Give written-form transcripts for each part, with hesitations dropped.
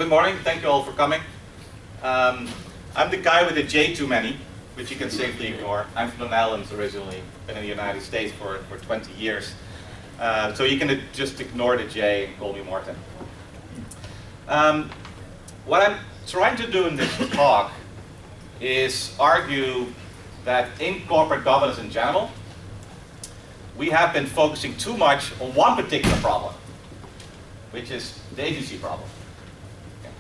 Good morning, thank you all for coming. I'm the guy with the J too many, which you can safely ignore. I'm from the Netherlands originally, been in the United States for 20 years. So you can just ignore the J and call me Martijn. What I'm trying to do in this talk is argue that in corporate governance in general, we have been focusing too much on one particular problem, which is the agency problem. Okay.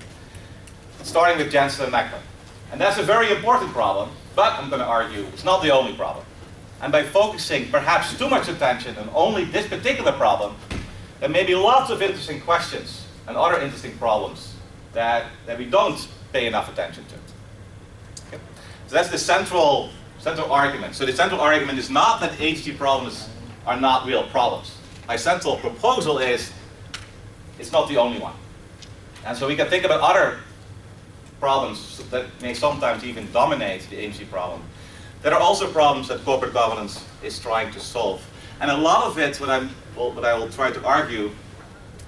Starting with Jensen and Macklin. And that's a very important problem, but I'm going to argue it's not the only problem. And by focusing perhaps too much attention on only this particular problem, there may be lots of interesting questions and other interesting problems that we don't pay enough attention to. Okay. So that's the central argument. So the central argument is not that agency problems are not real problems. My central proposal is it's not the only one. And so we can think about other problems that may sometimes even dominate the agency problem. There are also problems that corporate governance is trying to solve. And a lot of it, what I will try to argue,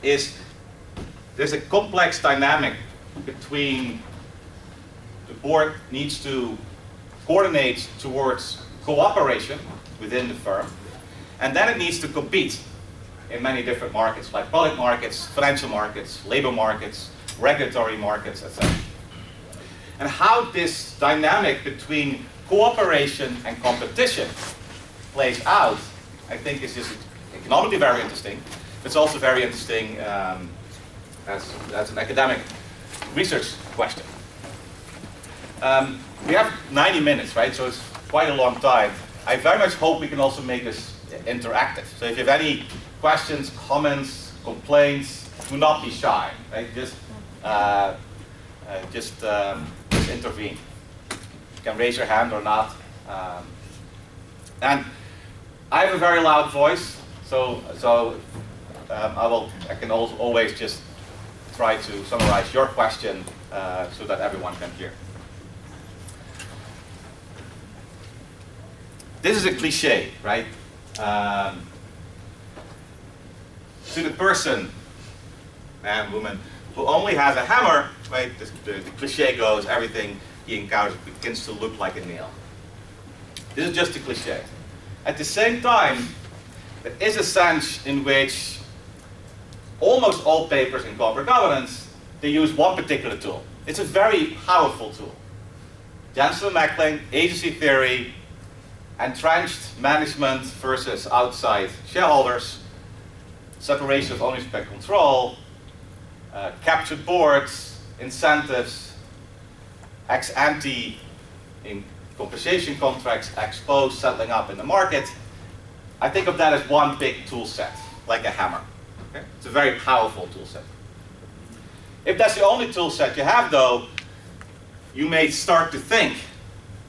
is there's a complex dynamic between the board needs to coordinate towards cooperation within the firm, and then it needs to compete in many different markets, like product markets, financial markets, labor markets, regulatory markets, etc. And how this dynamic between cooperation and competition plays out, I think is just economically very interesting. It's also very interesting as an academic research question. We have 90 minutes, right? So it's quite a long time. I very much hope we can also make this interactive. So if you have any questions, comments, complaints, do not be shy, right? Just intervene. You can raise your hand or not. And I have a very loud voice, so I can also always just try to summarize your question so that everyone can hear. This is a cliche, right? To the person, man, woman, who only has a hammer, right? The cliche goes, everything he encounters begins to look like a nail. This is just a cliche. At the same time, there is a sense in which almost all papers in corporate governance, they use one particular tool. It's a very powerful tool. Jensen and Macklin, agency theory, entrenched management versus outside shareholders, separation of ownership and control, captured boards, incentives, ex ante in compensation contracts, ex post settling up in the market. I think of that as one big tool set, like a hammer. Okay? It's a very powerful tool set. If that's the only tool set you have, though, you may start to think,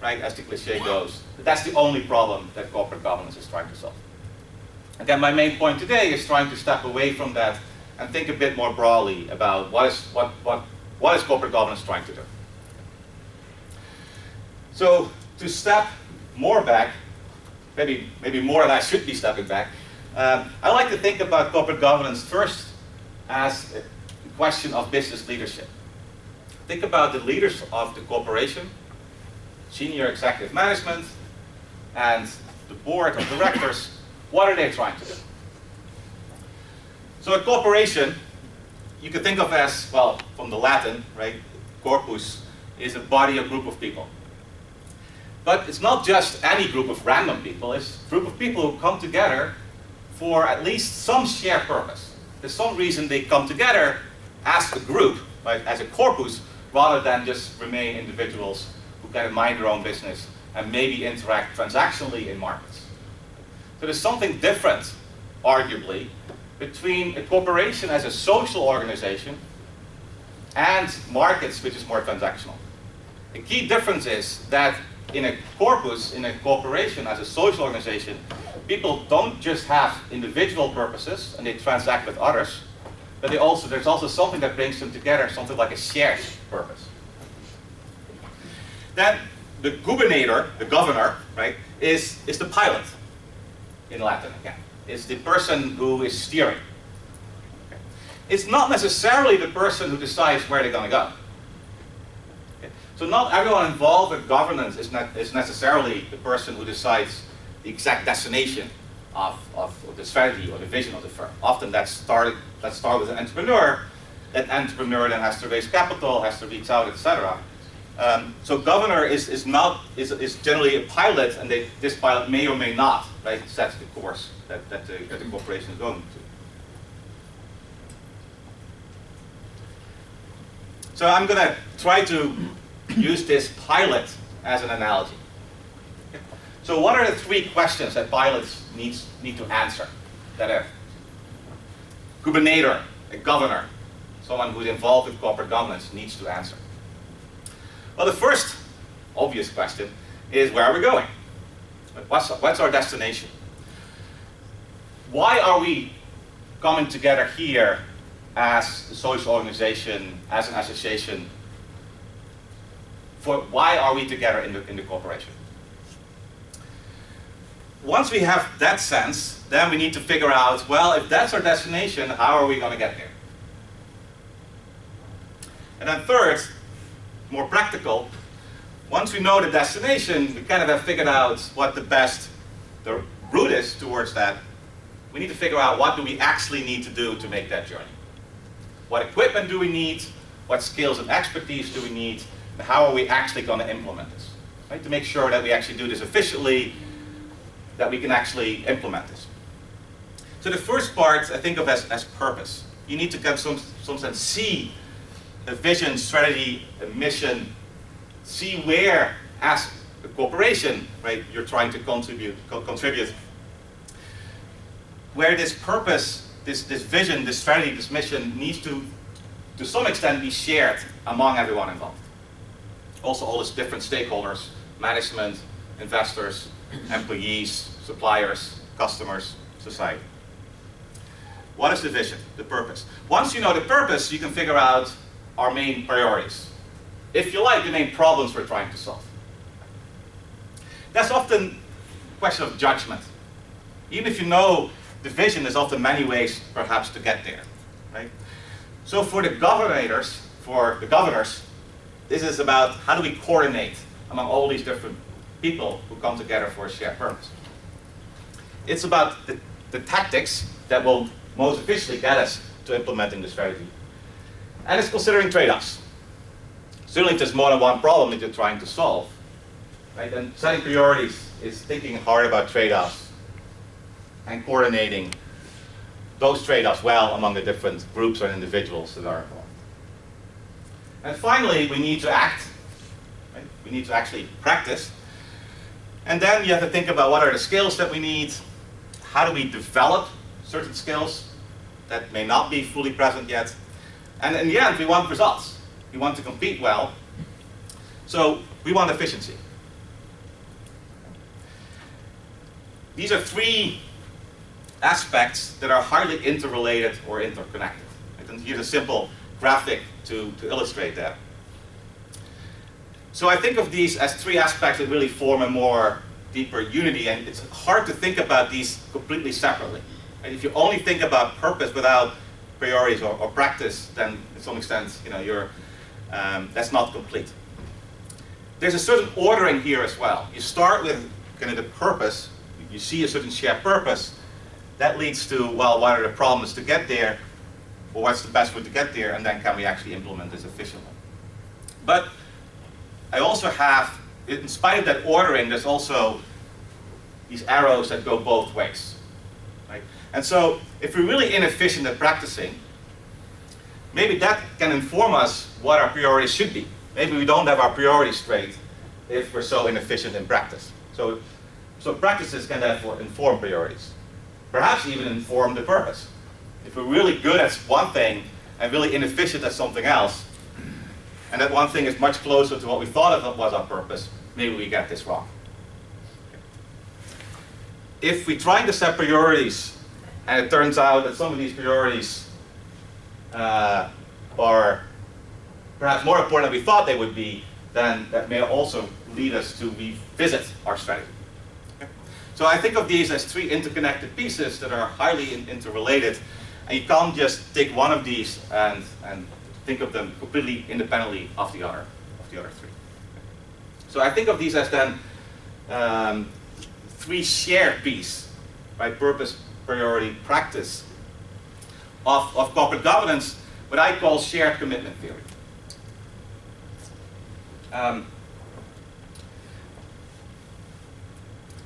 right, as the cliche goes, that that's the only problem that corporate governance is trying to solve. Again, my main point today is trying to step away from that and think a bit more broadly about what is corporate governance trying to do. So to step more back, maybe more than I should be stepping back, I like to think about corporate governance first as a question of business leadership. Think about the leaders of the corporation, senior executive management, and the board of directors. What are they trying to do? So a corporation, you could think of as, well, from the Latin, right? Corpus is a body, a group of people. But it's not just any group of random people, it's a group of people who come together for at least some shared purpose. There's some reason they come together as a group, right? As a corpus, rather than just remain individuals who kind of mind their own business and maybe interact transactionally in markets. So there's something different, arguably, between a corporation as a social organization and markets, which is more transactional. The key difference is that in a corpus, in a corporation as a social organization, people don't just have individual purposes and they transact with others, but there's also something that brings them together, something like a shared purpose. Then the gubernator, the governor, right, is the pilot in Latin again. Is the person who is steering. Okay. it's not necessarily the person who decides where they're going to go. Okay? So not everyone involved with governance is necessarily the person who decides the exact destination of the strategy or the vision of the firm. Often let's start with an entrepreneur. That entrepreneur then has to raise capital, has to reach out, etc. So governor is generally a pilot, and this pilot may or may not, right, set the course that the corporation is going to. So I'm going to try to use this pilot as an analogy. So what are the three questions that pilots need to answer, that a gubernator, a governor, someone who's involved with corporate governance needs to answer? Well, the first obvious question is, where are we going? What's our destination? Why are we coming together here as a social organization, as an association? Why are we together in the corporation? Once we have that sense, then we need to figure out, well, if that's our destination, how are we going to get there? And then third, more practical, once we know the destination, we kind of have figured out what the route is towards that. We need to figure out, what do we actually need to do to make that journey? What equipment do we need? What skills and expertise do we need? And how are we actually going to implement this? Right? To make sure that we actually do this efficiently, that we can actually implement this. So the first part I think of as purpose. You need to get some sense, see a vision, strategy, a mission, see where, as a corporation, right, you're trying to contribute, where this purpose, this vision, this strategy, this mission needs to some extent be shared among everyone involved. Also all these different stakeholders, management, investors, employees, suppliers, customers, society. What is the vision, the purpose? Once you know the purpose, you can figure out our main priorities. If you like, the main problems we're trying to solve. That's often a question of judgment. Even if you know the vision, there's often many ways perhaps to get there, right? So for the governors, this is about how do we coordinate among all these different people who come together for a shared purpose. It's about the tactics that will most efficiently get us to implementing the strategy. And it's considering trade-offs. Certainly there's more than one problem that you're trying to solve. Right? And setting priorities is thinking hard about trade-offs and coordinating those trade-offs well among the different groups or individuals that are involved. And finally, we need to act. Right? We need to actually practice. And then you have to think about, what are the skills that we need? How do we develop certain skills that may not be fully present yet? And in the end, we want results. We want to compete well. So we want efficiency. These are three aspects that are highly interrelated or interconnected. And here's a simple graphic to illustrate that. So I think of these as three aspects that really form a more deeper unity, and it's hard to think about these completely separately. And if you only think about purpose without priorities or practice, then to some extent, that's not complete. There's a certain ordering here as well. You start with kind of the purpose. You see a certain shared purpose. That leads to, well, what are the problems to get there? Or what's the best way to get there? And then can we actually implement this efficiently? But I also have, in spite of that ordering, there's also these arrows that go both ways. Right? And so if we're really inefficient at practicing, maybe that can inform us what our priorities should be. Maybe we don't have our priorities straight if we're so inefficient in practice. So practices can therefore inform priorities. Perhaps even inform the purpose. If we're really good at one thing and really inefficient at something else, and that one thing is much closer to what we thought of was our purpose, maybe we get this wrong. If we're trying to set priorities, and it turns out that some of these priorities are perhaps more important than we thought they would be, then that may also lead us to revisit our strategy. So I think of these as three interconnected pieces that are highly interrelated. And you can't just take one of these and think of them completely independently of the other three. So I think of these as then three shared P's, right? Purpose, priority, practice of corporate governance, what I call shared commitment theory.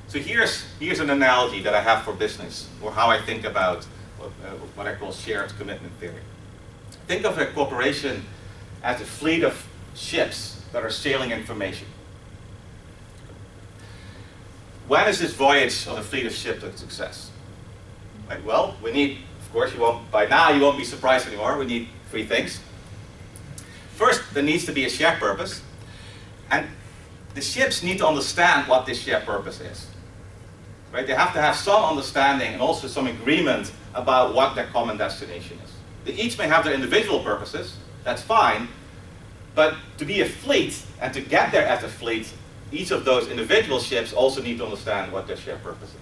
So here's an analogy that I have for business, or how I think about what I call shared commitment theory. Think of a corporation as a fleet of ships that are sailing information. When is this voyage of a fleet of ships a success? Right, well, we need, of course, by now you won't be surprised anymore, we need three things. First, there needs to be a shared purpose, and the ships need to understand what this shared purpose is. Right? They have to have some understanding and also some agreement about what their common destination is. They each may have their individual purposes, that's fine, but to be a fleet and to get there as a fleet, each of those individual ships also need to understand what their shared purpose is.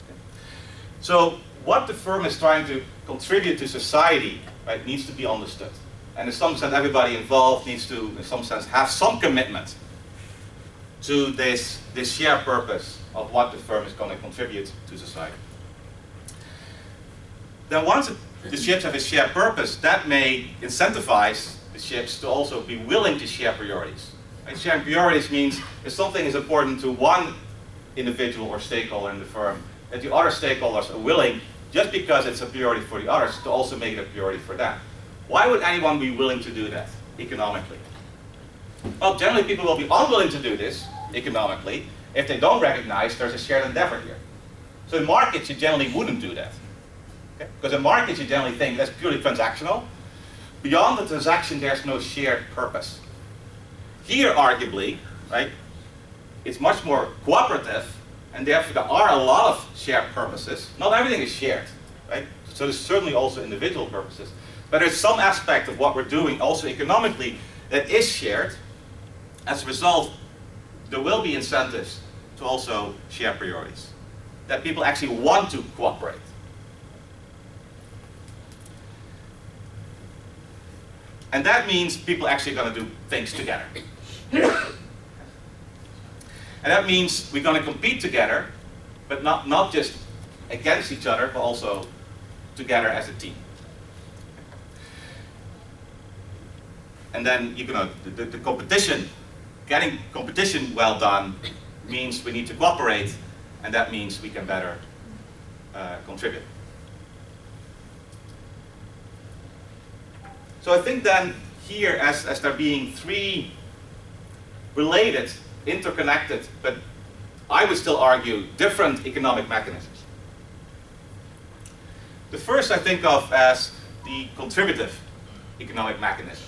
Okay. So what the firm is trying to contribute to society, right, needs to be understood. And in some sense, everybody involved needs to, in some sense, have some commitment to this shared purpose of what the firm is going to contribute to society. Then once the ships have a shared purpose, that may incentivize the ships to also be willing to share priorities. And sharing priorities means if something is important to one individual or stakeholder in the firm, that the other stakeholders are willing, just because it's a priority for the others, to also make it a priority for them. Why would anyone be willing to do that economically? Well, generally people will be unwilling to do this economically if they don't recognize there's a shared endeavor here. So in markets, you generally wouldn't do that. Okay? Because in markets, you generally think that's purely transactional. Beyond the transaction, there's no shared purpose. Here, arguably, right, it's much more cooperative, and therefore there are a lot of shared purposes. Not everything is shared, right? So there's certainly also individual purposes. But there's some aspect of what we're doing also economically that is shared. As a result, there will be incentives to also share priorities, that people actually want to cooperate. And that means people actually are going to do things together. And that means we're going to compete together, but not just against each other, but also together as a team. And then the competition, getting competition well done, means we need to cooperate, and that means we can better contribute. So I think then here, as there being three related, interconnected, but I would still argue different economic mechanisms. The first I think of as the contributive economic mechanism.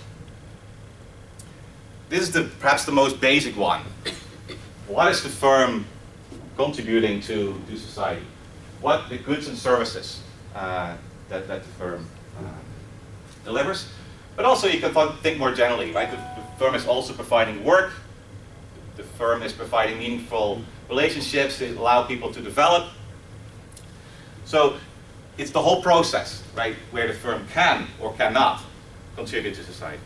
This is perhaps the most basic one. What is the firm contributing to society? What the goods and services that the firm delivers? But also you can think more generally, right? The firm is also providing work. The firm is providing meaningful relationships that allow people to develop. So it's the whole process, right, where the firm can or cannot contribute to society.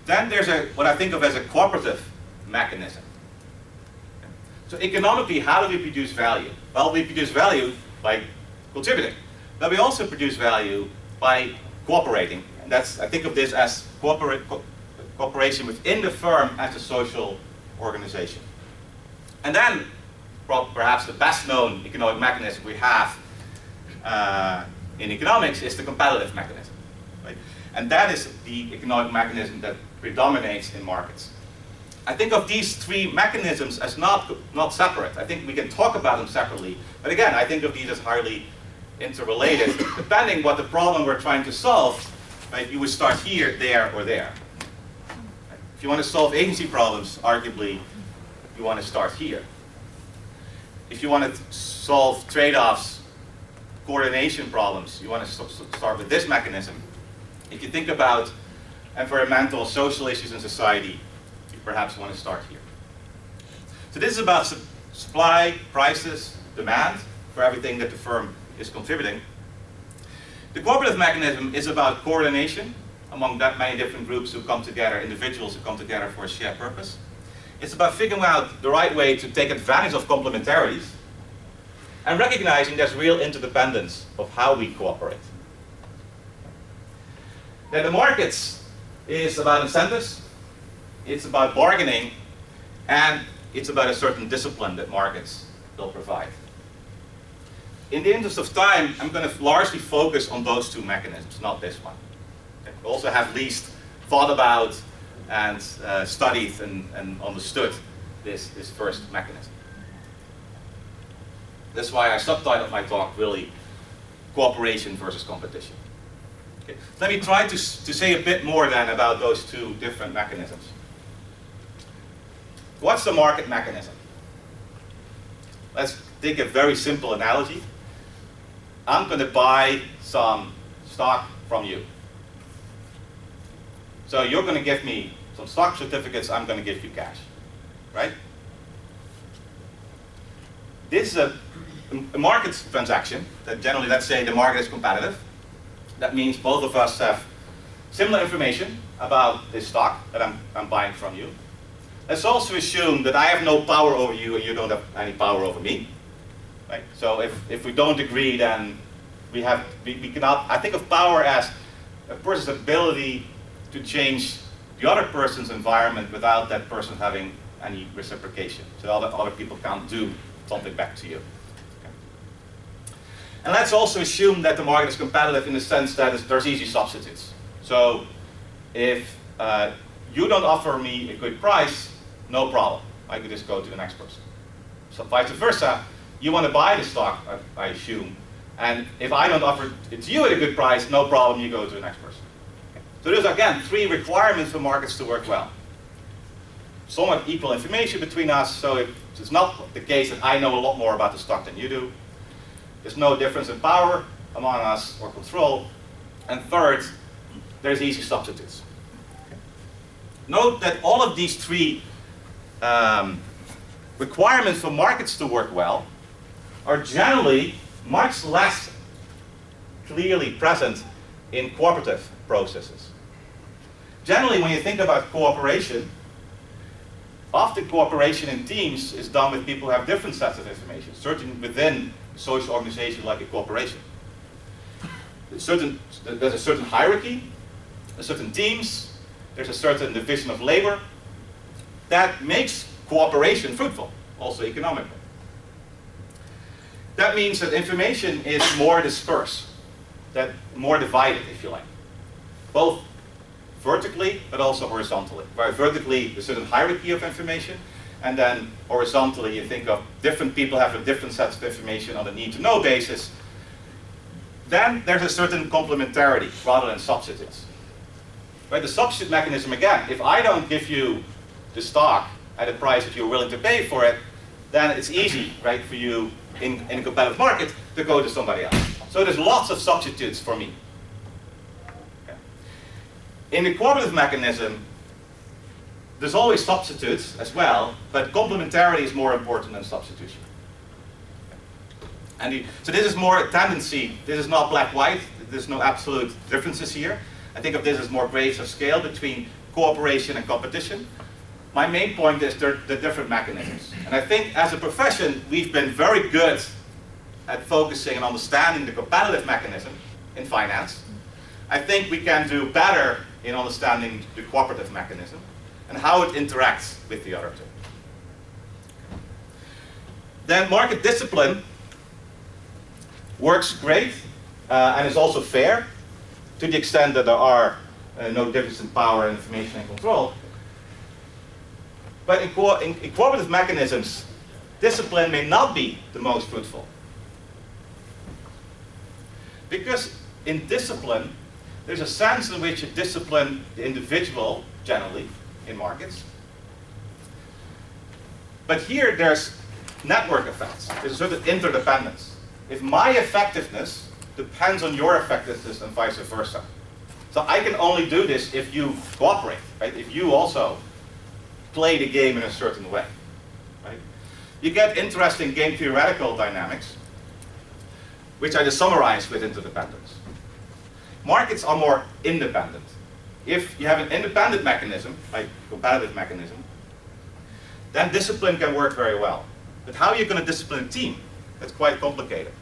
Then there's what I think of as a cooperative mechanism. So economically, how do we produce value? Well, we produce value by contributing. But we also produce value by cooperating. And I think of this as cooperation within the firm as a social organization. And then, perhaps the best known economic mechanism we have in economics is the competitive mechanism. Right? And that is the economic mechanism that predominates in markets. I think of these three mechanisms as not separate. I think we can talk about them separately. But again, I think of these as highly interrelated. Depending what the problem we're trying to solve, right, you would start here, there, or there. If you want to solve agency problems, arguably, you want to start here. If you want to solve trade-offs, coordination problems, you want to start with this mechanism. If you think about environmental, social issues in society, you perhaps want to start here. So this is about supply, prices, demand for everything that the firm is contributing. The cooperative mechanism is about coordination among that many different groups who come together, individuals who come together for a shared purpose. It's about figuring out the right way to take advantage of complementarities and recognizing there's real interdependence of how we cooperate. Then the markets is about incentives, it's about bargaining, and it's about a certain discipline that markets will provide. In the interest of time, I'm going to largely focus on those two mechanisms, not this one. Okay. We also have least thought about and studied and understood this first mechanism. That's why I subtitled my talk really cooperation versus competition. Okay. Let me try to say a bit more then about those two different mechanisms. What's the market mechanism? Let's take a very simple analogy. I'm going to buy some stock from you. So you're going to give me some stock certificates, I'm going to give you cash, right? This is a market transaction that generally, let's say the market is competitive. That means both of us have similar information about this stock that I'm buying from you. Let's also assume that I have no power over you and you don't have any power over me. Right? So if we don't agree, then we cannot. I think of power as a person's ability to change the other person's environment without that person having any reciprocation. So other people can't do something back to you. Okay. And let's also assume that the market is competitive in the sense that there's easy substitutes. So if you don't offer me a good price, no problem. I could just go to the next person. So vice versa. You want to buy the stock, I assume, and if I don't offer it to you at a good price, no problem, you go to the next person. Okay. So there's, again, three requirements for markets to work well. Somewhat equal information between us, so it's not the case that I know a lot more about the stock than you do. There's no difference in power among us or control. And third, there's easy substitutes. Okay. Note that all of these three requirements for markets to work well are generally much less clearly present in cooperative processes. Generally, when you think about cooperation, often cooperation in teams is done with people who have different sets of information, certainly within a social organization like a corporation. There's a certain hierarchy, there's certain teams, there's a certain division of labor that makes cooperation fruitful, also economically. That means that information is more dispersed, that more divided, if you like, both vertically but also horizontally. Where vertically, there's a certain hierarchy of information, and then horizontally, you think of different people have a different sets of information on a need-to-know basis. Then there's a certain complementarity rather than substitutes. Right? The substitute mechanism, again, if I don't give you the stock at a price that you're willing to pay for it, then it's easy, right, for you in a competitive market to go to somebody else. So there's lots of substitutes for me. Okay. In the cooperative mechanism, there's always substitutes as well, but complementarity is more important than substitution. And so this is more a tendency. This is not black-white. There's no absolute differences here. I think of this as more grades of scale between cooperation and competition. My main point is the different mechanisms. And I think as a profession, we've been very good at focusing and understanding the competitive mechanism in finance. I think we can do better in understanding the cooperative mechanism and how it interacts with the other two. Then market discipline works great and is also fair to the extent that there are no difference in power, information, and control. But in cooperative mechanisms, discipline may not be the most fruitful. Because in discipline, there's a sense in which you discipline the individual, generally, in markets. But here there's network effects. There's a certain interdependence. If my effectiveness depends on your effectiveness and vice versa. So I can only do this if you cooperate, right? If you also play the game in a certain way, right? You get interesting game theoretical dynamics, which I just summarize with interdependence. Markets are more independent. If you have an independent mechanism, like competitive mechanism, then discipline can work very well. But how are you going to discipline a team? That's quite complicated.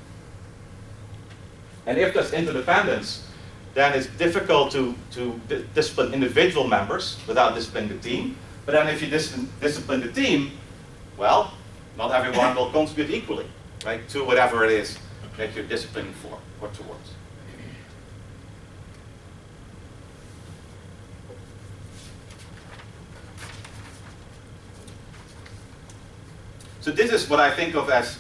And if there's interdependence, then it's difficult to discipline individual members without disciplining the team. But then if you discipline the team, well, not everyone will contribute equally, right, to whatever it is that you're disciplining for or towards. So this is what I think of as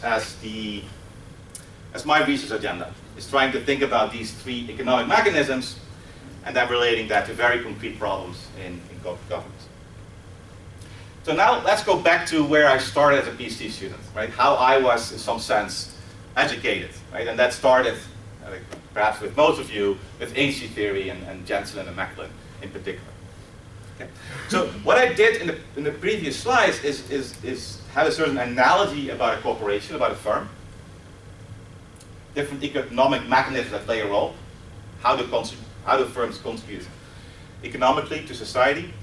my research agenda, is trying to think about these three economic mechanisms and then relating that to very concrete problems in corporate governance. So now let's go back to where I started as a PhD student, right? How I was, in some sense, educated, right? And that started, perhaps with most of you, with agency theory and Jensen and Macklin in particular. Okay. So what I did in the previous slides is have a certain analogy about a corporation, about a firm, different economic mechanisms that play a role, how do firms contribute economically to society,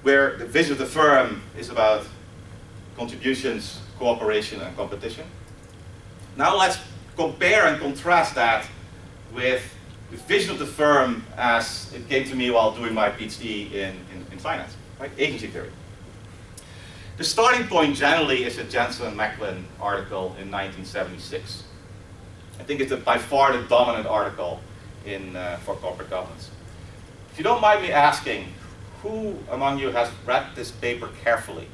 where the vision of the firm is about contributions, cooperation, and competition. Now let's compare and contrast that with the vision of the firm as it came to me while doing my PhD in finance, right? Agency theory. The starting point generally is a Jensen and Macklin article in 1976. I think it's by far the dominant article for corporate governance. If you don't mind me asking, who among you has read this paper carefully,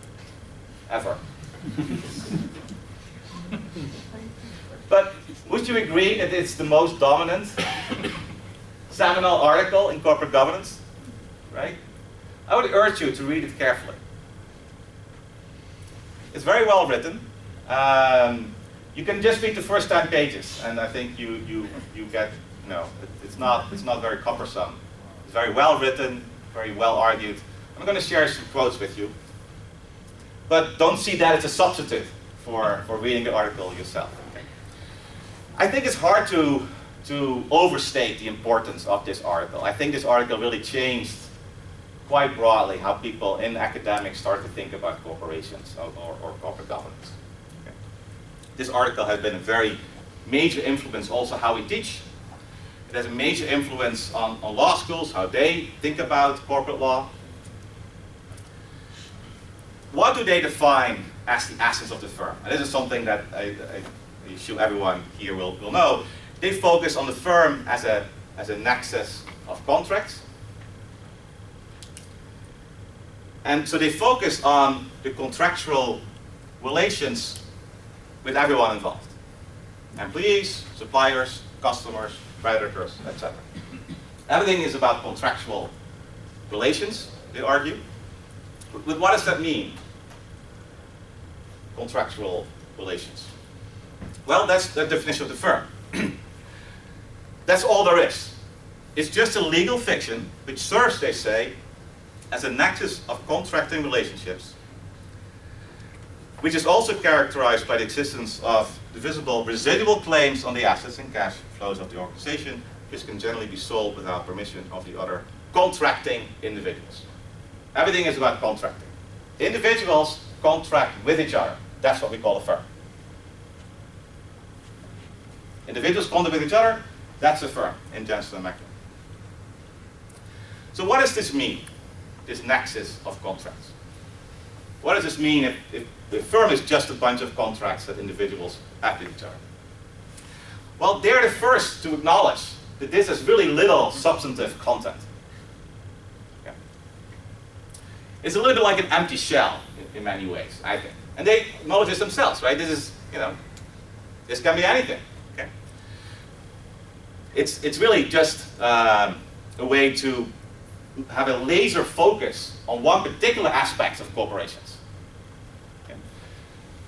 ever? But would you agree that it's the most dominant seminal article in corporate governance, right? I would urge you to read it carefully. It's very well written. You can just read the first 10 pages, and I think you get, it's not very cumbersome. It's very well written, very well argued. I'm going to share some quotes with you, but don't see that as a substitute for reading the article yourself. Okay? I think it's hard to overstate the importance of this article. I think this article really changed quite broadly how people in academics start to think about corporations or corporate governance. Okay. This article has been a very major influence also how we teach. It has a major influence on law schools, how they think about corporate law. What do they define as the essence of the firm? And this is something that I assume everyone here will know. They focus on the firm as a nexus of contracts. And so they focus on the contractual relations with everyone involved. Employees, suppliers, customers, creditors, etc. Everything is about contractual relations, they argue. But what does that mean? Contractual relations. Well, that's the definition of the firm. That's all there is. It's just a legal fiction which serves, they say, as a nexus of contracting relationships, which is also characterized by the existence of divisible residual claims on the assets and cash flows of the organization, which can generally be sold without permission of the other contracting individuals. Everything is about contracting. Individuals contract with each other. That's what we call a firm. Individuals contract with each other, that's a firm in Jensen and Macklin. So what does this mean, this nexus of contracts? What does this mean if the firm is just a bunch of contracts that individuals have with each other? Well, they're the first to acknowledge that this has really little substantive content. Yeah. It's a little bit like an empty shell in many ways, I think. And they acknowledge this themselves, right? This is, this can be anything. Okay? It's really just a way to have a laser focus on one particular aspect of corporations, okay,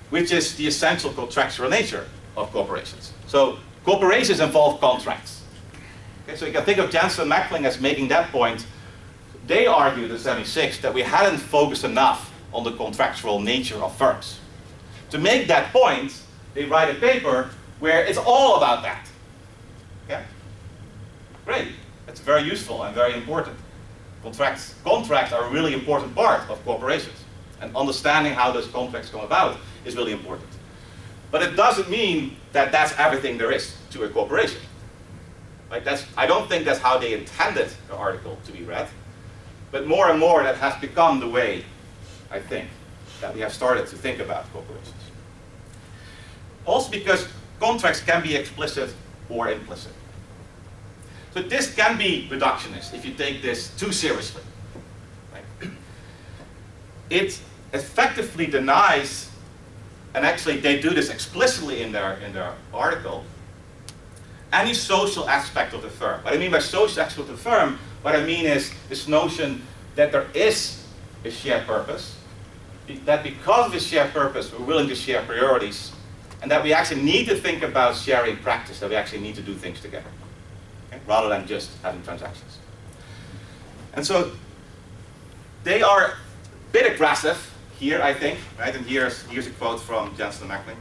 which is the essential contractual nature of corporations. So corporations involve contracts. Okay, so you can think of Jensen and Macklin as making that point. They argued in '76 that we hadn't focused enough on the contractual nature of firms. To make that point, they write a paper where it's all about that. Okay? Great. That's very useful and very important. Contracts are a really important part of corporations. And understanding how those contracts come about is really important. But it doesn't mean that that's everything there is to a corporation. Like I don't think that's how they intended the article to be read. But more and more that has become the way, I think, that we have started to think about corporations. Also because contracts can be explicit or implicit. So this can be reductionist if you take this too seriously. Right? It effectively denies, and actually they do this explicitly in their article, any social aspect of the firm. What I mean by social aspect of the firm, what I mean is this notion that there is a shared purpose, that because of the shared purpose we're willing to share priorities, and that we actually need to think about sharing practice, that we actually need to do things together, okay? Rather than just having transactions. And so they are a bit aggressive here, I think, right? And here's a quote from Jensen and Macklin.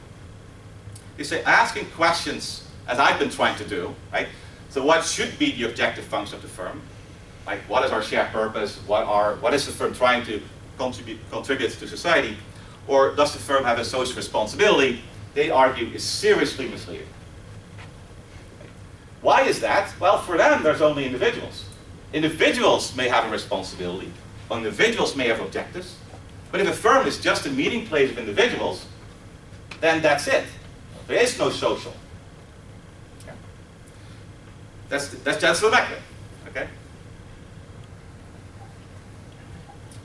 They say, asking questions, as I've been trying to do, right? So what should be the objective function of the firm? Like, what is our shared purpose? What is the firm trying to contribute to society? Or does the firm have a social responsibility? They argue is seriously misleading. Why is that? Well, for them, there's only individuals. Individuals may have a responsibility. Individuals may have objectives. But if a firm is just a meeting place of individuals, then that's it. There is no social. Okay. That's Chancellor Macklin. Okay?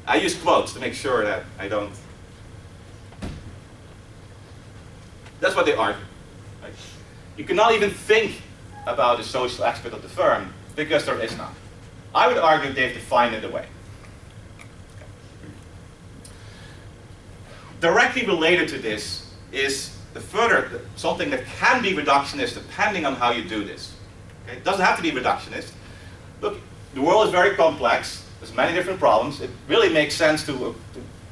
I use quotes to make sure that I don't. That's what they argue. Right? You cannot even think about the social aspect of the firm because there is none. I would argue they've defined it away. Directly related to this is something that can be reductionist depending on how you do this. Okay? It doesn't have to be reductionist. Look, the world is very complex. There's many different problems. It really makes sense to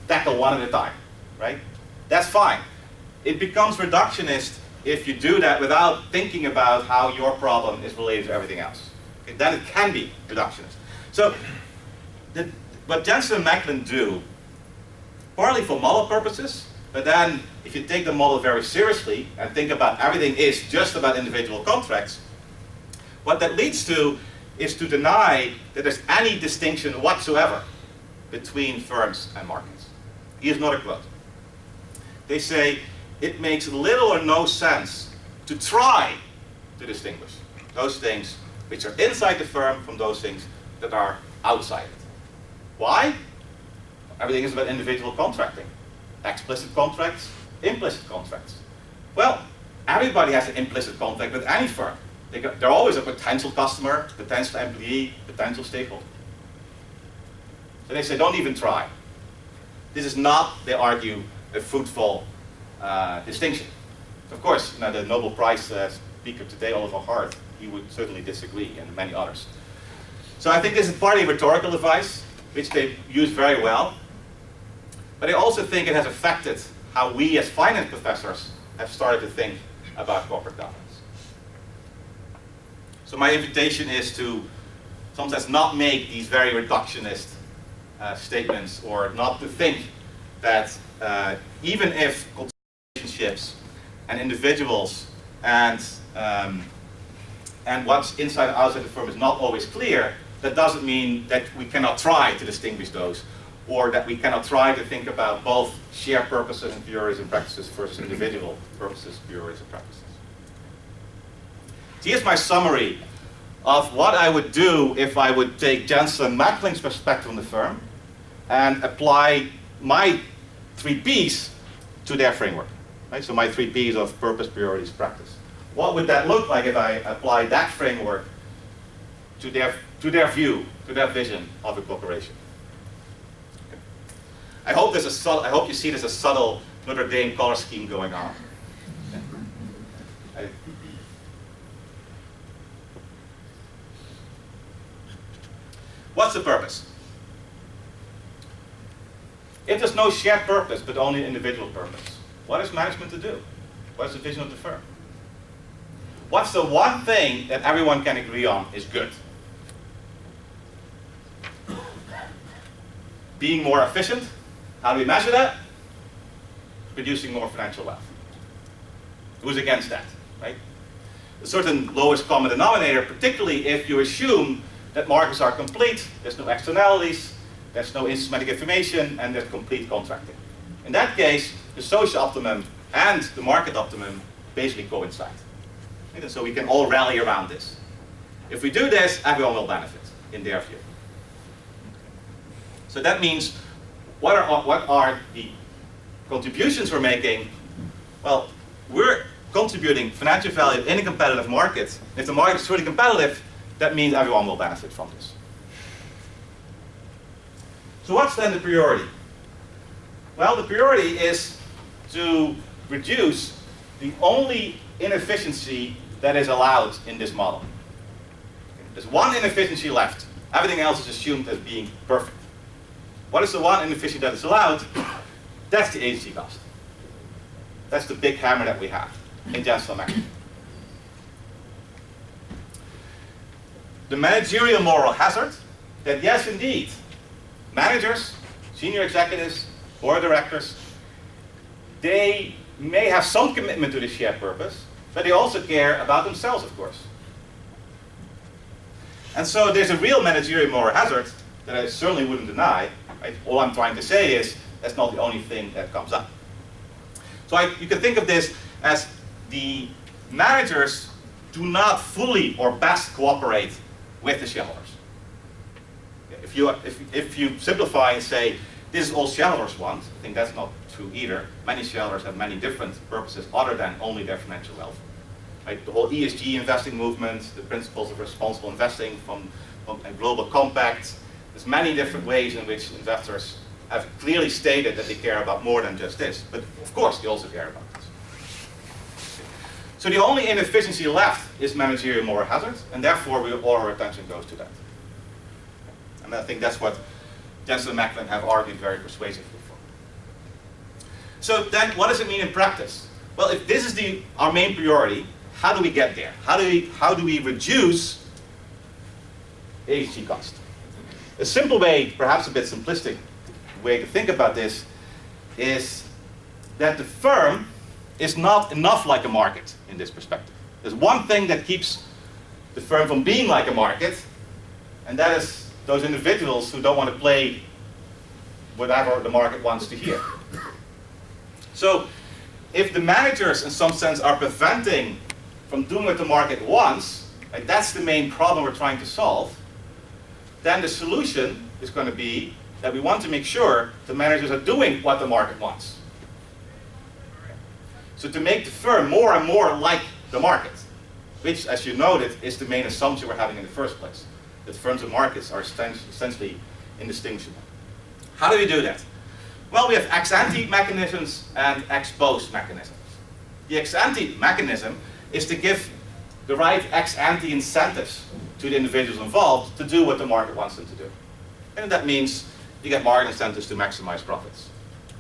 tackle one at a time, right? That's fine. It becomes reductionist if you do that without thinking about how your problem is related to everything else. Okay? Then it can be reductionist. So what Jensen and Macklin do, partly for model purposes, but then if you take the model very seriously and think about everything is just about individual contracts, what that leads to is to deny that there's any distinction whatsoever between firms and markets. Here's another quote. They say, it makes little or no sense to try to distinguish those things which are inside the firm from those things that are outside it. Why? Everything is about individual contracting. Explicit contracts, implicit contracts. Well, everybody has an implicit contract with any firm. They're always a potential customer, potential employee, potential stakeholder. So they say, don't even try. This is not, they argue, a fruitful distinction. Of course, the Nobel Prize speaker today, Oliver Hart, he would certainly disagree, and many others. So I think this is partly rhetorical device, which they use very well. But I also think it has affected how we as finance professors have started to think about corporate governance. So my invitation is to sometimes not make these very reductionist statements, or not to think that even if relationships and individuals and what's inside and outside the firm is not always clear, that doesn't mean that we cannot try to distinguish those, or that we cannot try to think about both shared purposes and priorities and practices versus individual purposes, priorities and practices. So here's my summary of what I would do if I would take Jensen and Macklin's perspective on the firm and apply my 3 Ps to their framework. Right? So my 3 Ps of purpose, priorities, practice. What would that look like if I apply that framework to their view, to their vision of a corporation? Okay. I hope you see there's a subtle Notre Dame color scheme going on. Okay. What's the purpose? If there's no shared purpose, but only individual purpose, what is management to do? What is the vision of the firm? what's the one thing that everyone can agree on is good? Being more efficient. How do we measure that? Producing more financial wealth. Who's against that, right? A certain lowest common denominator, particularly if you assume that markets are complete, there's no externalities, there's no asymmetric information, and there's complete contracting. In that case, the social optimum and the market optimum basically coincide. Right? And so we can all rally around this. If we do this, everyone will benefit, in their view. So that means, what are the contributions we're making? Well, we're contributing financial value in a competitive market. If the market is truly competitive, that means everyone will benefit from this. So what's then the priority? Well, the priority is to reduce the only inefficiency that is allowed in this model. There's one inefficiency left. Everything else is assumed as being perfect. What is the one inefficiency that is allowed? That's the agency cost. That's the big hammer that we have in Jensen mechanism. The managerial moral hazard that, yes, indeed, managers, senior executives, board of directors, they may have some commitment to the shared purpose, but they also care about themselves, of course. And so there's a real managerial moral hazard that I certainly wouldn't deny. Right? All I'm trying to say is that's not the only thing that comes up. So you can think of this as the managers do not fully or best cooperate with the shareholders. If you simplify and say, this is all shareholders want, I think that's not true either. Many shareholders have many different purposes other than only their financial wealth. Right? The whole ESG investing movement, the principles of responsible investing from a global compact, there's many different ways in which investors have clearly stated that they care about more than just this. But of course, they also care about this. So the only inefficiency left is managerial moral hazard, and therefore all our attention goes to that. And I think that's what Jensen and Macklin have argued very persuasively for. So then, what does it mean in practice? Well, if this is our main priority, how do we get there? How do we reduce agency cost? A simple way, perhaps a bit simplistic way to think about this, is that the firm is not enough like a market in this perspective. There's one thing that keeps the firm from being like a market, and that is those individuals who don't want to play whatever the market wants to hear. So if the managers in some sense are preventing from doing what the market wants, and that's the main problem we're trying to solve, then the solution is going to be that we want to make sure the managers are doing what the market wants. So to make the firm more and more like the market, which, as you noted, is the main assumption we're having in the first place, that firms and markets are essentially indistinguishable. How do we do that? Well, we have ex-ante mechanisms and ex-post mechanisms. The ex-ante mechanism is to give the right ex-ante incentives to the individuals involved to do what the market wants them to do. And that means you get market incentives to maximize profits,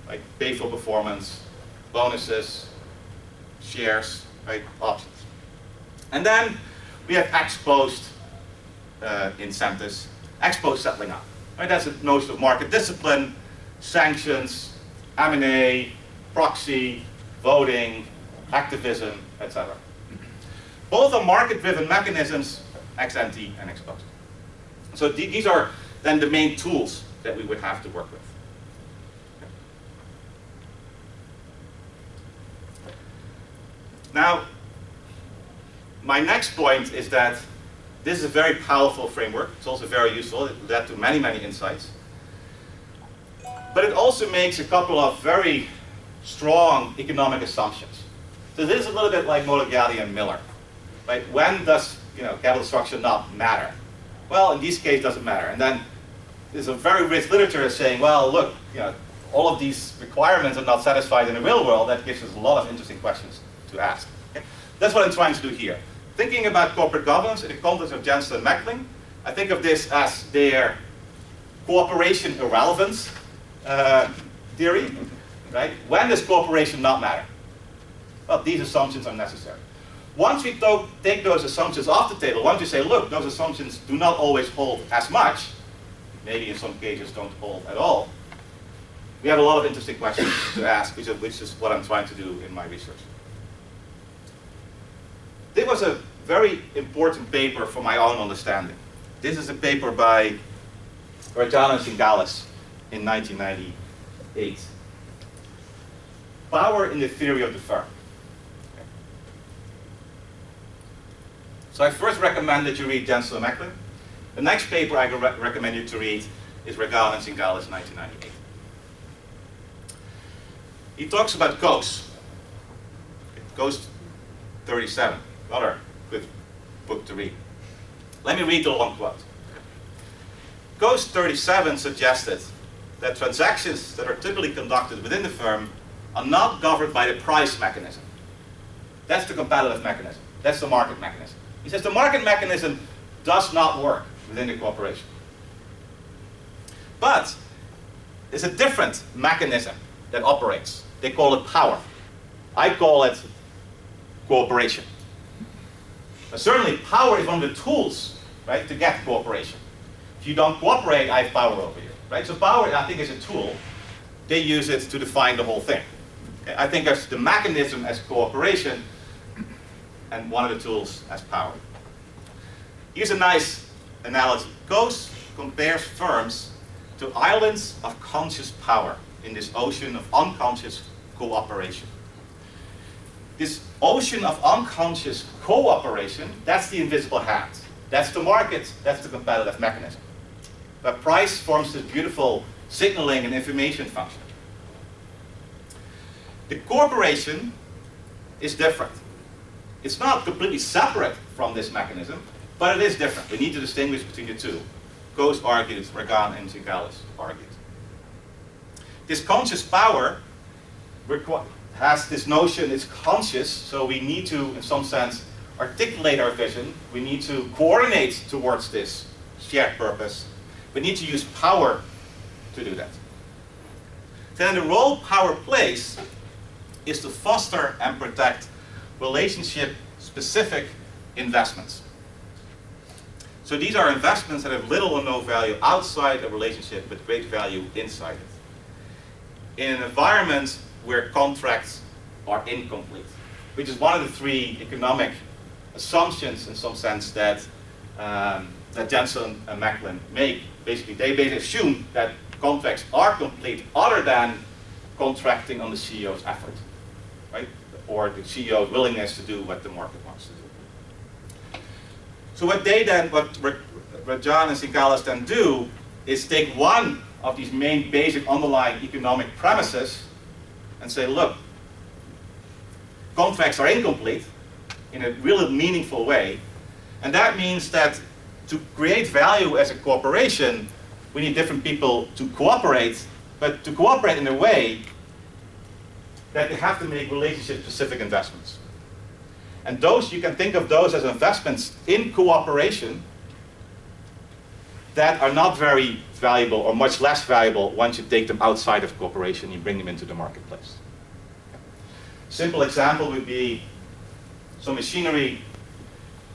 like pay for performance, bonuses, shares, right, options. And then we have ex-post incentives, ex-post settling up. Right? That's a notion of market discipline, sanctions, M&A, proxy, voting, activism, etc. Both are market-driven mechanisms, ex-ante and ex-post. So these are then the main tools that we would have to work with. Now, my next point is that this is a very powerful framework. It's also very useful. It led to many, many insights. But it also makes a couple of very strong economic assumptions. So this is a little bit like Modigliani and Miller. Right? When does capital structure not matter? Well, in this case, it doesn't matter. And then there's a very rich literature saying, well, look, all of these requirements are not satisfied in the real world. That gives us a lot of interesting questions to ask. Okay? That's what I'm trying to do here. Thinking about corporate governance in the context of Jensen and Macklin, I think of this as their cooperation irrelevance theory. Right? When does cooperation not matter? Well, these assumptions are necessary. Once we take those assumptions off the table, once we say, look, those assumptions do not always hold as much, maybe in some cases don't hold at all, we have a lot of interesting questions to ask, which is what I'm trying to do in my research. This was a very important paper for my own understanding. This is a paper by Reductionism in 1998. Power in the Theory of the Firm. So I first recommend that you read Jensen and Macklin. The next paper I recommend you to read is Regal and Singalis, 1998. He talks about Coase. Coase 37, another good book to read. Let me read the long quote. Coase 37 suggested that transactions that are typically conducted within the firm are not governed by the price mechanism. That's the competitive mechanism. That's the market mechanism. He says the market mechanism does not work within the corporation. But there's a different mechanism that operates. They call it power. I call it cooperation. Now, certainly power is one of the tools, right, to get cooperation. If you don't cooperate, I have power over you. Right? So power, I think, is a tool. They use it to define the whole thing. Okay? I think of the mechanism as cooperation and one of the tools as power. Here's a nice analogy. Coase compares firms to islands of conscious power in this ocean of unconscious cooperation. This ocean of unconscious cooperation, that's the invisible hand. That's the market, that's the competitive mechanism. But price forms this beautiful signaling and information function. The corporation is different. It's not completely separate from this mechanism, but it is different. We need to distinguish between the two. Coase argued, Regan and Singalis argued. This conscious power has this notion, it's conscious, so we need to, in some sense, articulate our vision. We need to coordinate towards this shared purpose. We need to use power to do that. Then the role power plays is to foster and protect relationship-specific investments. So these are investments that have little or no value outside a relationship, but great value inside it. In an environment where contracts are incomplete, which is one of the three economic assumptions, in some sense, that that Jensen and Macklin make. Basically, they assume that contracts are complete other than contracting on the CEO's effort, right? Or the CEO's willingness to do what the market wants to do. So what John and Singalis then do is take one of these main basic underlying economic premises and say, look, contracts are incomplete in a really meaningful way, and that means that to create value as a corporation, we need different people to cooperate, but to cooperate in a way that they have to make relationship-specific investments. And those, you can think of those as investments in cooperation that are not very valuable or much less valuable once you take them outside of cooperation and you bring them into the marketplace. Simple example would be some machinery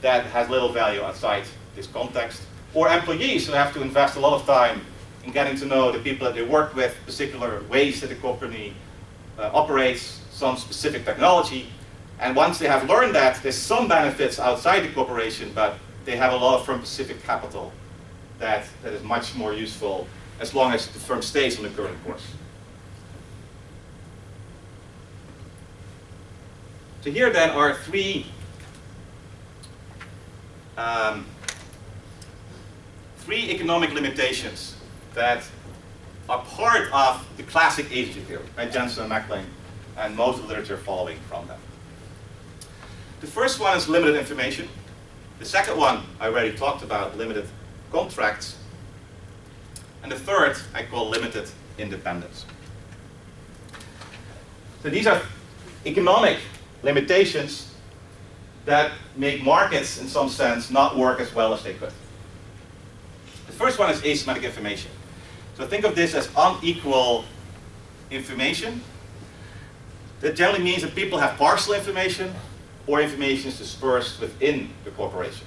that has little value outside this context, or employees who have to invest a lot of time in getting to know the people that they work with, particular ways that the company operates, some specific technology. And once they have learned that, there's some benefits outside the corporation, but they have a lot of firm-specific capital that is much more useful as long as the firm stays on the current course. So here then are three economic limitations that are part of the classic agency theory, right? Jensen and Macklin, and most of the literature following from them. The first one is limited information. The second one I already talked about, limited contracts. And the third I call limited independence. So these are economic limitations that make markets, in some sense, not work as well as they could. The first one is asymmetric information. So think of this as unequal information. That generally means that people have partial information, or information is dispersed within the corporation.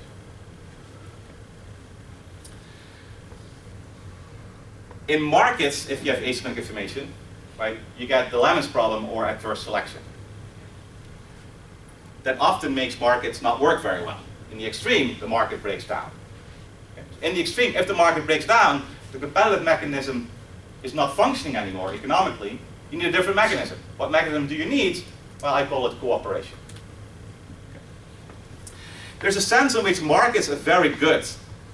In markets, if you have asymmetric information, right, you get the Lemons problem or adverse selection. That often makes markets not work very well. In the extreme, the market breaks down. In the extreme, if the market breaks down, the competitive mechanism is not functioning anymore economically. You need a different mechanism. What mechanism do you need? Well, I call it cooperation. There's a sense in which markets are very good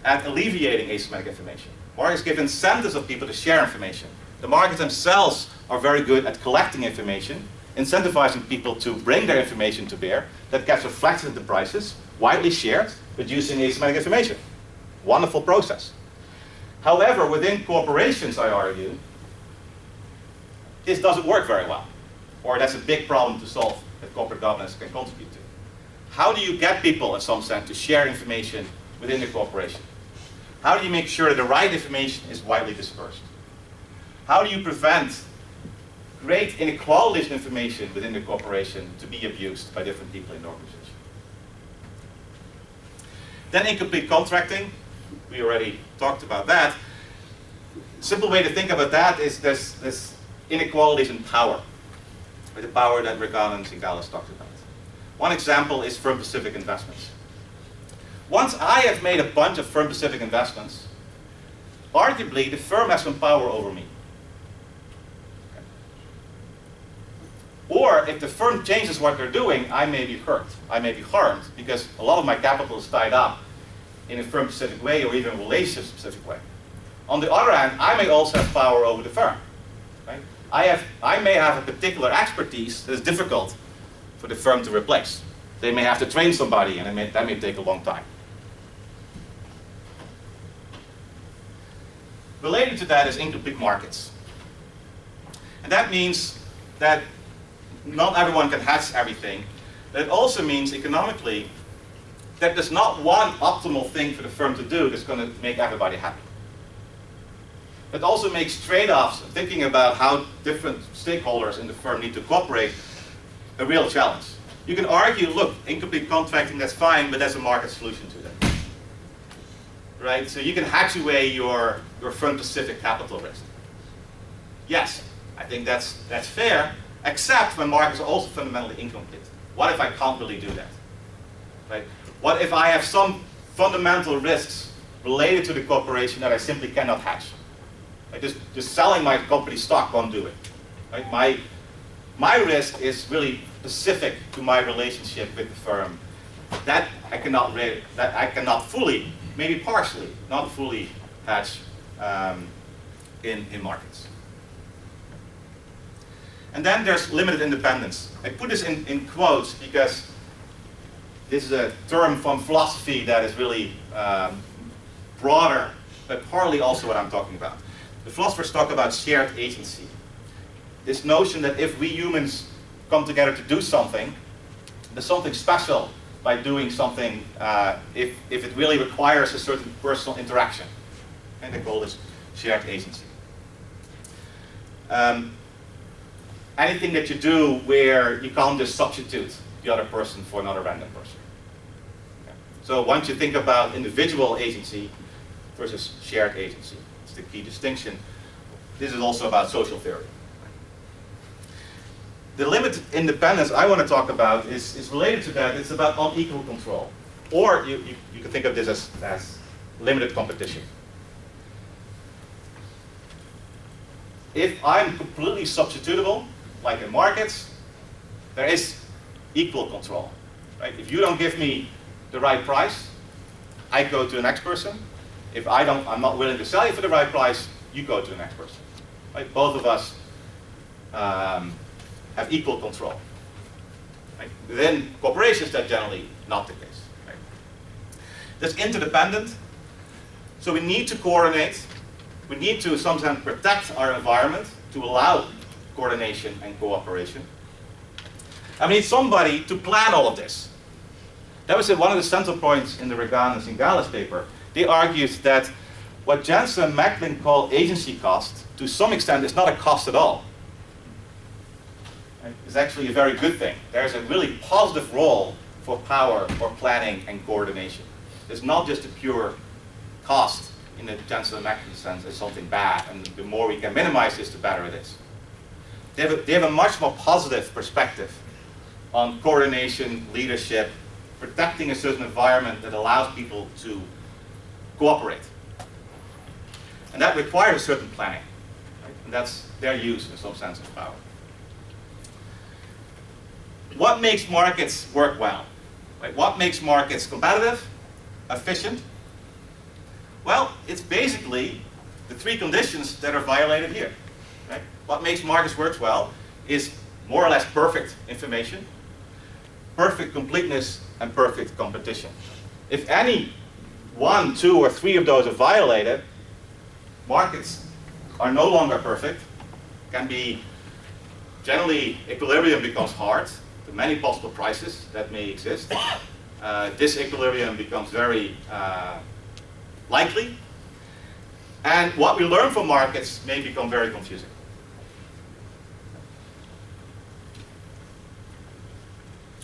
at alleviating asymmetric information. Markets give incentives of people to share information. The markets themselves are very good at collecting information, incentivizing people to bring their information to bear. That gets reflected in the prices, widely shared, reducing asymmetric information. Wonderful process. However, within corporations, I argue, this doesn't work very well. Or that's a big problem to solve that corporate governance can contribute to. How do you get people, in some sense, to share information within the corporation? How do you make sure that the right information is widely dispersed? How do you prevent great inequalities in information within the corporation to be abused by different people in the organization? Then incomplete contracting. We already talked about that. Simple way to think about that is this inequalities in power, or the power that Regan and Zingales talked about. One example is firm-specific investments. Once I have made a bunch of firm-specific investments, arguably the firm has some power over me. Okay. Or if the firm changes what they're doing, I may be hurt, I may be harmed, because a lot of my capital is tied up in a firm-specific way or even a relationship-specific way. On the other hand, I may also have power over the firm. Right? I may have a particular expertise that is difficult for the firm to replace. They may have to train somebody, and that may take a long time. Related to that is incomplete markets. And that means that not everyone can hedge everything, but it also means economically that there's not one optimal thing for the firm to do that's going to make everybody happy. It also makes trade-offs, thinking about how different stakeholders in the firm need to cooperate, a real challenge. You can argue, look, incomplete contracting, that's fine, but there's a market solution to that. Right? So you can hatch away your firm-specific capital risk. Yes, I think that's fair, except when markets are also fundamentally incomplete. What if I can't really do that? Right? What if I have some fundamental risks related to the corporation that I simply cannot hatch? Like just selling my company stock won't do it. Right? My risk is really specific to my relationship with the firm. That I cannot fully, maybe partially, not fully hatch in markets. And then there's limited independence. I put this in quotes because this is a term from philosophy that is really broader, but partly also what I'm talking about. The philosophers talk about shared agency. This notion that if we humans come together to do something, there's something special by doing something if it really requires a certain personal interaction. And they call this shared agency. Anything that you do where you can't just substitute the other person for another random person. Okay. So once you think about individual agency versus shared agency, it's the key distinction. This is also about social theory. The limited independence I want to talk about is related to that. It's about unequal control. Or you can think of this as limited competition. If I'm completely substitutable, like in markets, there is equal control. Right? If you don't give me the right price, I go to the next person. If I'm not willing to sell you for the right price, you go to the next person. Right? Both of us have equal control. Right? Within corporations, that's generally not the case. Right? That's interdependent. So we need to coordinate. We need to sometimes protect our environment to allow coordination and cooperation. And we need somebody to plan all of this. That was one of the central points in the Regan and Zingales paper. They argued that what Jensen and Macklin call agency cost, to some extent, is not a cost at all. Right? It's actually a very good thing. There's a really positive role for power or planning and coordination. It's not just a pure cost in the Jensen and Macklin sense as something bad, and the more we can minimize this, the better it is. They have a much more positive perspective on coordination, leadership, protecting a certain environment that allows people to cooperate. And that requires a certain planning. Right? And that's their use in some sense of power. What makes markets work well? Right? What makes markets competitive, efficient? Well, it's basically the three conditions that are violated here. Right? What makes markets work well is more or less perfect information, perfect completeness, and perfect competition. If any one, two, or three of those are violated, markets are no longer perfect, can be, generally equilibrium becomes hard, the many possible prices that may exist. Disequilibrium becomes very likely, and what we learn from markets may become very confusing.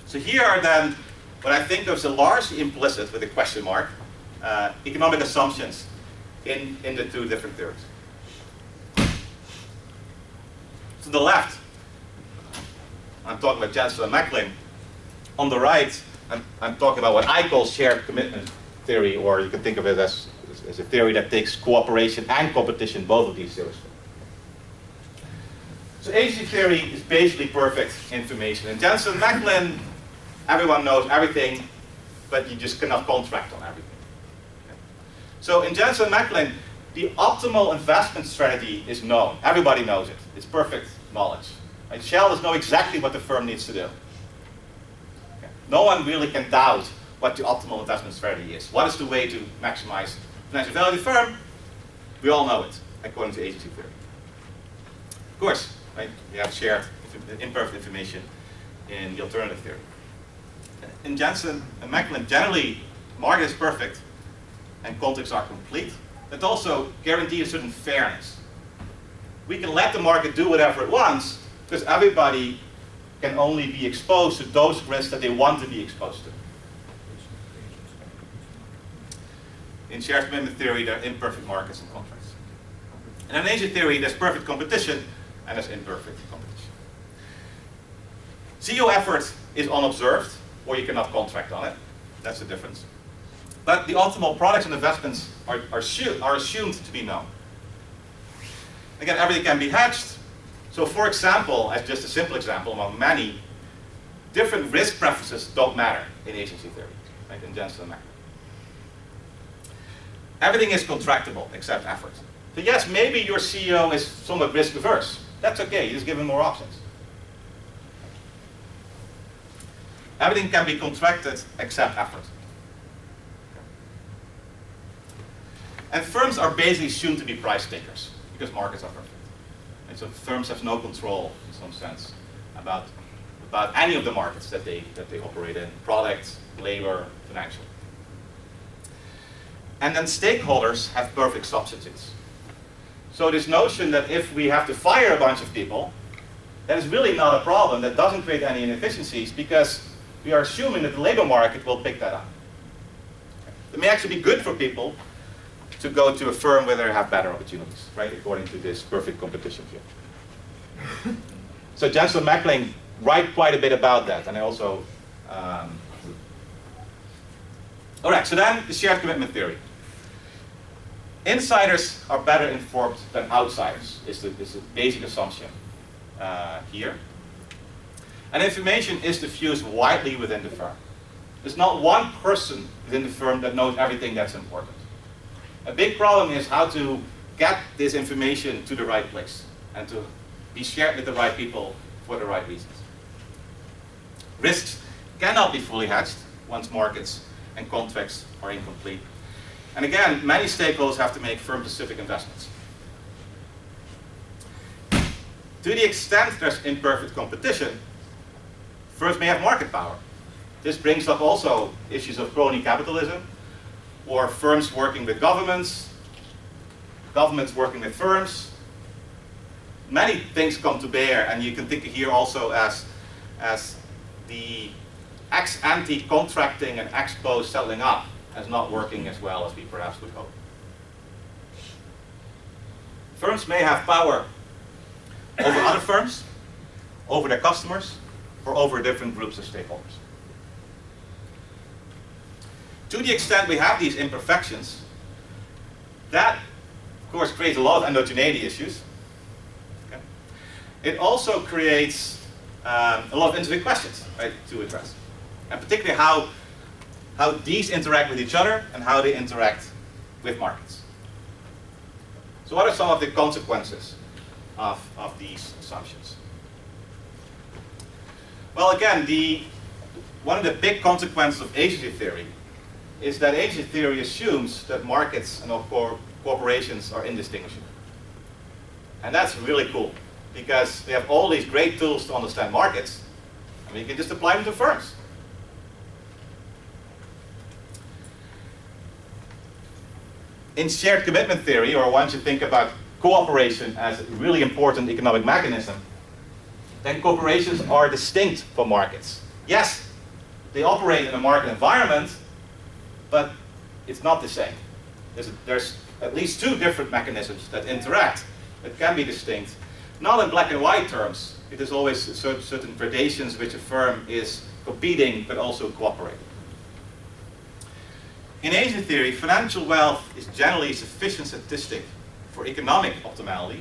So here are then what I think of as a largely implicit, with a question mark, economic assumptions in the two different theories. To the left, I'm talking about Jensen and Macklin. On the right, I'm talking about what I call shared commitment theory, or you can think of it as a theory that takes cooperation and competition, both of these seriously. So agency theory is basically perfect information. In Jensen and Macklin, everyone knows everything, but you just cannot contract on everything. Okay. So in Jensen and Macklin, the optimal investment strategy is known. Everybody knows it. It's perfect knowledge. Right? Shell does know exactly what the firm needs to do. Okay. No one really can doubt what the optimal investment strategy is. What is the way to maximize financial value of the firm? We all know it, according to agency theory. Of course, right? We have shared imperfect information in the alternative theory. In Jensen and Macklin, generally, market is perfect and contracts are complete. That also guarantees a certain fairness. We can let the market do whatever it wants, because everybody can only be exposed to those risks that they want to be exposed to. In shared commitment theory, there are imperfect markets and contracts. And in agency theory, there's perfect competition and there's imperfect competition. CEO effort is unobserved, or you cannot contract on it. That's the difference. But the optimal products and investments are assumed to be known. Again, everything can be hedged. So for example, as just a simple example among many, different risk preferences don't matter in agency theory, right, in Jensen and Macklin. Everything is contractable except effort. So yes, maybe your CEO is somewhat risk averse. That's okay, you just give him more options. Everything can be contracted except effort. And firms are basically assumed to be price takers because markets are perfect. And so firms have no control, in some sense, about any of the markets that they operate in: product, labor, financial. And then stakeholders have perfect substitutes. So this notion that if we have to fire a bunch of people, that is really not a problem. That doesn't create any inefficiencies because we are assuming that the labor market will pick that up. It may actually be good for people to go to a firm where they have better opportunities, right, according to this perfect competition view. So Jensen and Macklin write quite a bit about that, and I also... All right, so then the shared commitment theory. Insiders are better informed than outsiders, is the basic assumption here. And information is diffused widely within the firm. There's not one person within the firm that knows everything that's important. A big problem is how to get this information to the right place and to be shared with the right people for the right reasons. Risks cannot be fully hedged once markets and contracts are incomplete. And again, many stakeholders have to make firm-specific investments. To the extent there's imperfect competition, firms may have market power. This brings up also issues of crony capitalism, or firms working with governments, governments working with firms. Many things come to bear, and you can think of here also as the ex-ante contracting and ex-post settling up as not working as well as we perhaps would hope. Firms may have power over other firms, over their customers, or over different groups of stakeholders. To the extent we have these imperfections, that, of course, creates a lot of endogeneity issues. Okay. It also creates a lot of interesting questions, right, to address. And particularly how these interact with each other and how they interact with markets. So what are some of the consequences of these assumptions? Well, again, one of the big consequences of agency theory is that agency theory assumes that markets and corporations are indistinguishable. And that's really cool, because we have all these great tools to understand markets, and we can just apply them to firms. In shared commitment theory, or once you think about cooperation as a really important economic mechanism, then corporations are distinct from markets. Yes, they operate in a market environment, but it's not the same. There's at least two different mechanisms that interact that can be distinct. Not in black and white terms. It is always certain gradations which a firm is competing but also cooperating. In agency theory, financial wealth is generally a sufficient statistic for economic optimality,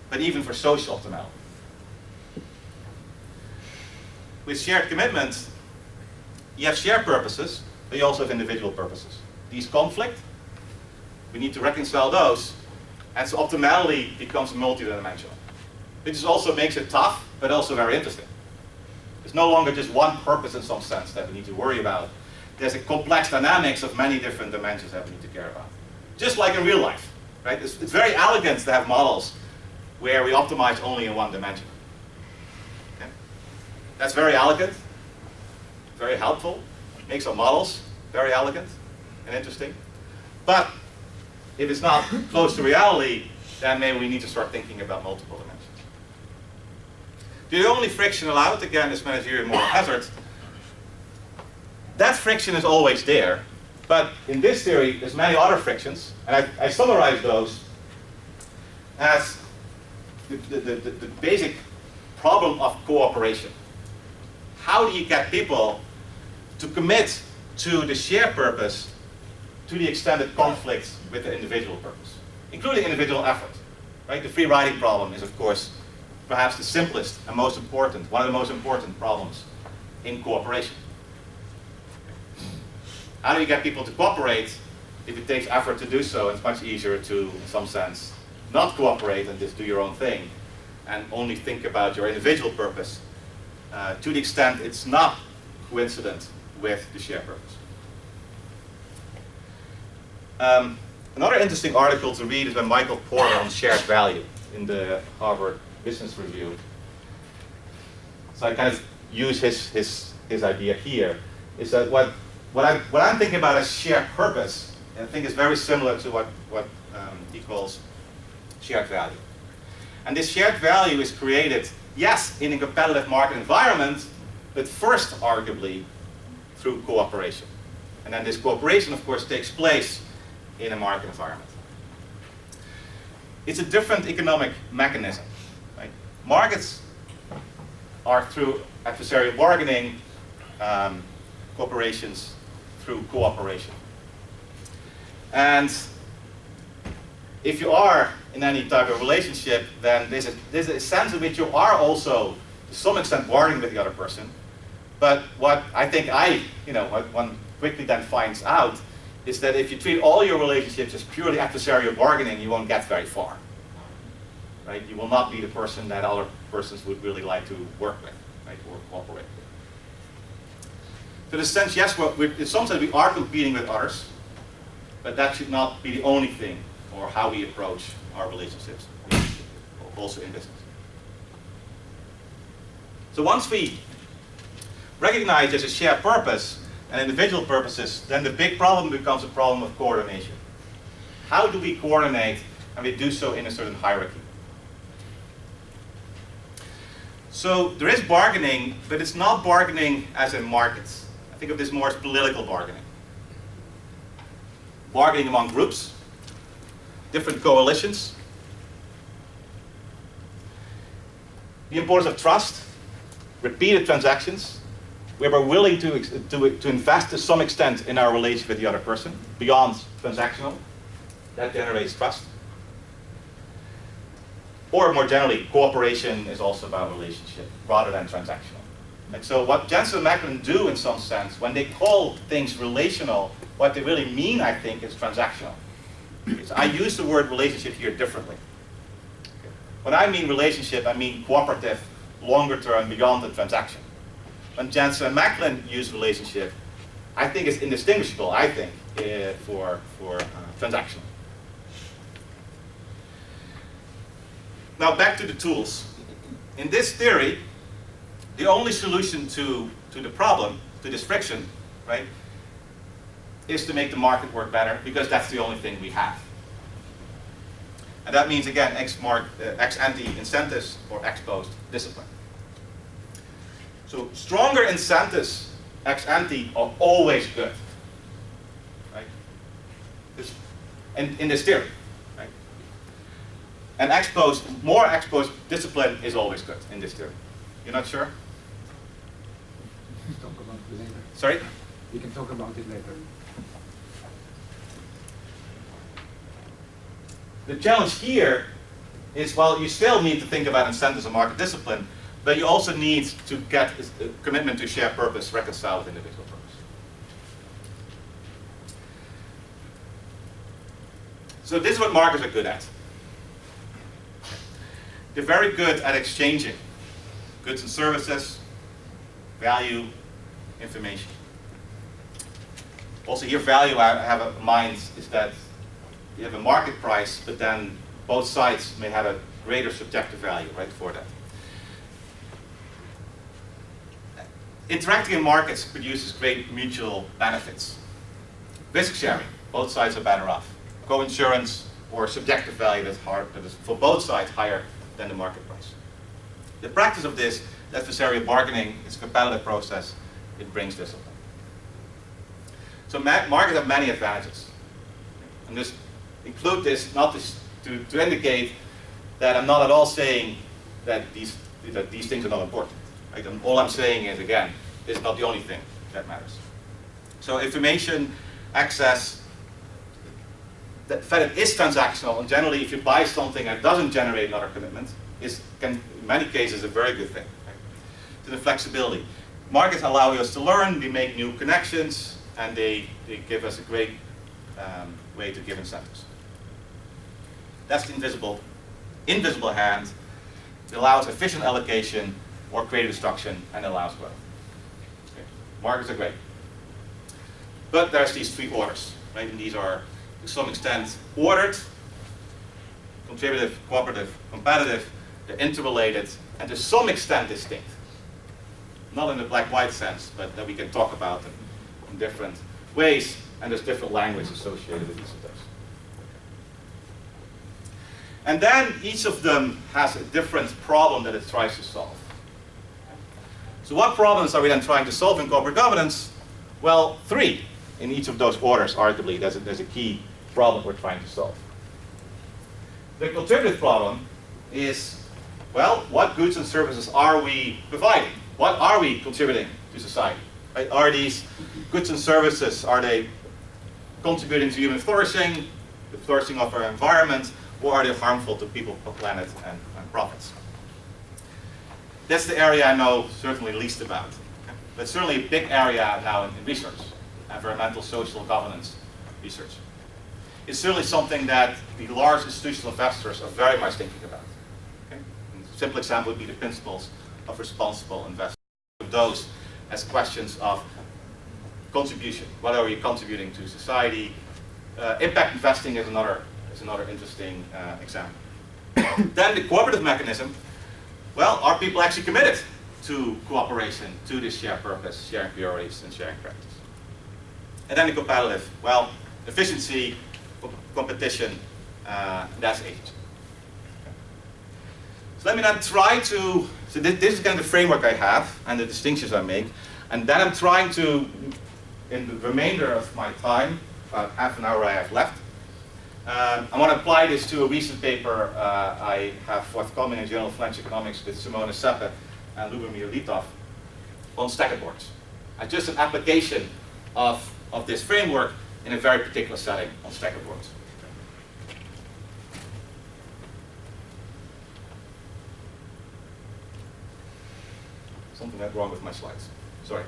but even for social optimality. With shared commitment, you have shared purposes, but you also have individual purposes. These conflict, we need to reconcile those, and so optimality becomes multidimensional. Which also makes it tough, but also very interesting. There's no longer just one purpose in some sense that we need to worry about. There's a complex dynamics of many different dimensions that we need to care about. Just like in real life, right? It's very elegant to have models where we optimize only in one dimension. Okay? That's very elegant, very helpful, makes our models very elegant and interesting. But if it's not close to reality, then maybe we need to start thinking about multiple dimensions. The only friction allowed, again, is managerial moral hazard. That friction is always there, but in this theory, there's many other frictions, and I summarize those as the basic problem of cooperation. How do you get people to commit to the shared purpose to the extent it conflicts with the individual purpose, including individual effort? Right? The free riding problem is, of course, perhaps the simplest and most important, one of the most important problems in cooperation. How do you get people to cooperate if it takes effort to do so? It's much easier to, in some sense, not cooperate and just do your own thing and only think about your individual purpose to the extent it's not coincident with the shared purpose. Another interesting article to read is by Michael Porter on shared value in the Harvard Business Review. So I kind of use his idea here, is that what I'm thinking about as shared purpose, I think is very similar to what he calls shared value. And this shared value is created, yes, in a competitive market environment, but first, arguably, through cooperation. And then this cooperation, of course, takes place in a market environment. It's a different economic mechanism. Right? Markets are through adversarial bargaining, corporations through cooperation. And if you are in any type of relationship, then there's a sense in which you are also, to some extent, bargaining with the other person. But what I think what one quickly then finds out is that if you treat all your relationships as purely adversarial bargaining, you won't get very far. Right? You will not be the person that other persons would really like to work with, right, or cooperate with. So in a sense, yes, in some sense we are competing with others, but that should not be the only thing or how we approach our relationships, also in business. So once we recognize there's a shared purpose and individual purposes, then the big problem becomes a problem of coordination. How do we coordinate, and we do so in a certain hierarchy? So there is bargaining, but it's not bargaining as in markets. I think of this more as political bargaining. Bargaining among groups, different coalitions. The importance of trust, repeated transactions, where we're willing to invest to some extent in our relationship with the other person, beyond transactional. That generates trust. Or more generally, cooperation is also about relationship, rather than transactional. And so what Jensen and Macklin do in some sense, when they call things relational, what they really mean, I think, is transactional. I use the word relationship here differently. When I mean relationship, I mean cooperative, longer term, beyond the transaction. When Jensen and Macklin use relationship, I think it's indistinguishable, I think, for transactional. Now back to the tools. In this theory, the only solution to the problem, to this friction, right, is to make the market work better, because that's the only thing we have. And that means, again, ex-ante incentives or ex-post discipline. So stronger incentives ex-ante are always good, right? In this theory, right? And more ex-post discipline is always good in this theory. You're not sure? We can talk about it later. Sorry? We can talk about it later. The challenge here is, well, you still need to think about incentives and market discipline, but you also need to get a commitment to shared purpose reconciled with individual purpose. So this is what markets are good at. They're very good at exchanging goods and services, value, information. Also here, value I have in mind is that you have a market price, but then both sides may have a greater subjective value, right, for that. Interacting in markets produces great mutual benefits. Risk sharing, both sides are better off. Co-insurance or subjective value that is for both sides higher than the market price. The practice of this adversarial bargaining is a competitive process. It brings discipline. So markets have many advantages. And just include this not to indicate that I'm not at all saying that these things are not important. Right? And all I'm saying is, again, it's not the only thing that matters. So information, access, the fact it is transactional, and generally if you buy something that doesn't generate another commitment, can in many cases a very good thing. Right? To the flexibility. Markets allow us to learn, we make new connections, and they give us a great way to give incentives. That's the invisible hand. It allows efficient allocation or creative destruction, and allows growth. Okay. Markets are great. But there's these three orders, right? And these are, to some extent, ordered, contributive, cooperative, competitive. They're interrelated, and to some extent distinct. Not in the black-white sense, but that we can talk about them in different ways, and there's different language associated with each of those. And then each of them has a different problem that it tries to solve. So what problems are we then trying to solve in corporate governance? Well, three in each of those orders, arguably. There's a key problem we're trying to solve. The contributive problem is, well, what goods and services are we providing? What are we contributing to society? Right? Are these goods and services, are they contributing to human flourishing, the flourishing of our environment, or are they harmful to people, planet, and profits? That's the area I know certainly least about. But certainly a big area now in research, environmental, social, governance research. It's certainly something that the large institutional investors are very much thinking about. Okay? A simple example would be the principles of responsible investment. Those as questions of contribution. What are we contributing to society? Impact investing is another interesting example. Then the cooperative mechanism. Well, are people actually committed to cooperation, to this shared purpose, sharing priorities, and sharing practice? And then the competitive. Well, efficiency, competition, that's agency. So let me then try to, so this is kind of the framework I have and the distinctions I make. And then I'm trying to, in the remainder of my time, about half an hour I have left, I want to apply this to a recent paper I have forthcoming in Journal of Financial Economics with Simone Seppe and Lubomir Litov on stacker boards. Just an application of this framework in a very particular setting on stacker boards. Something went wrong with my slides. Sorry.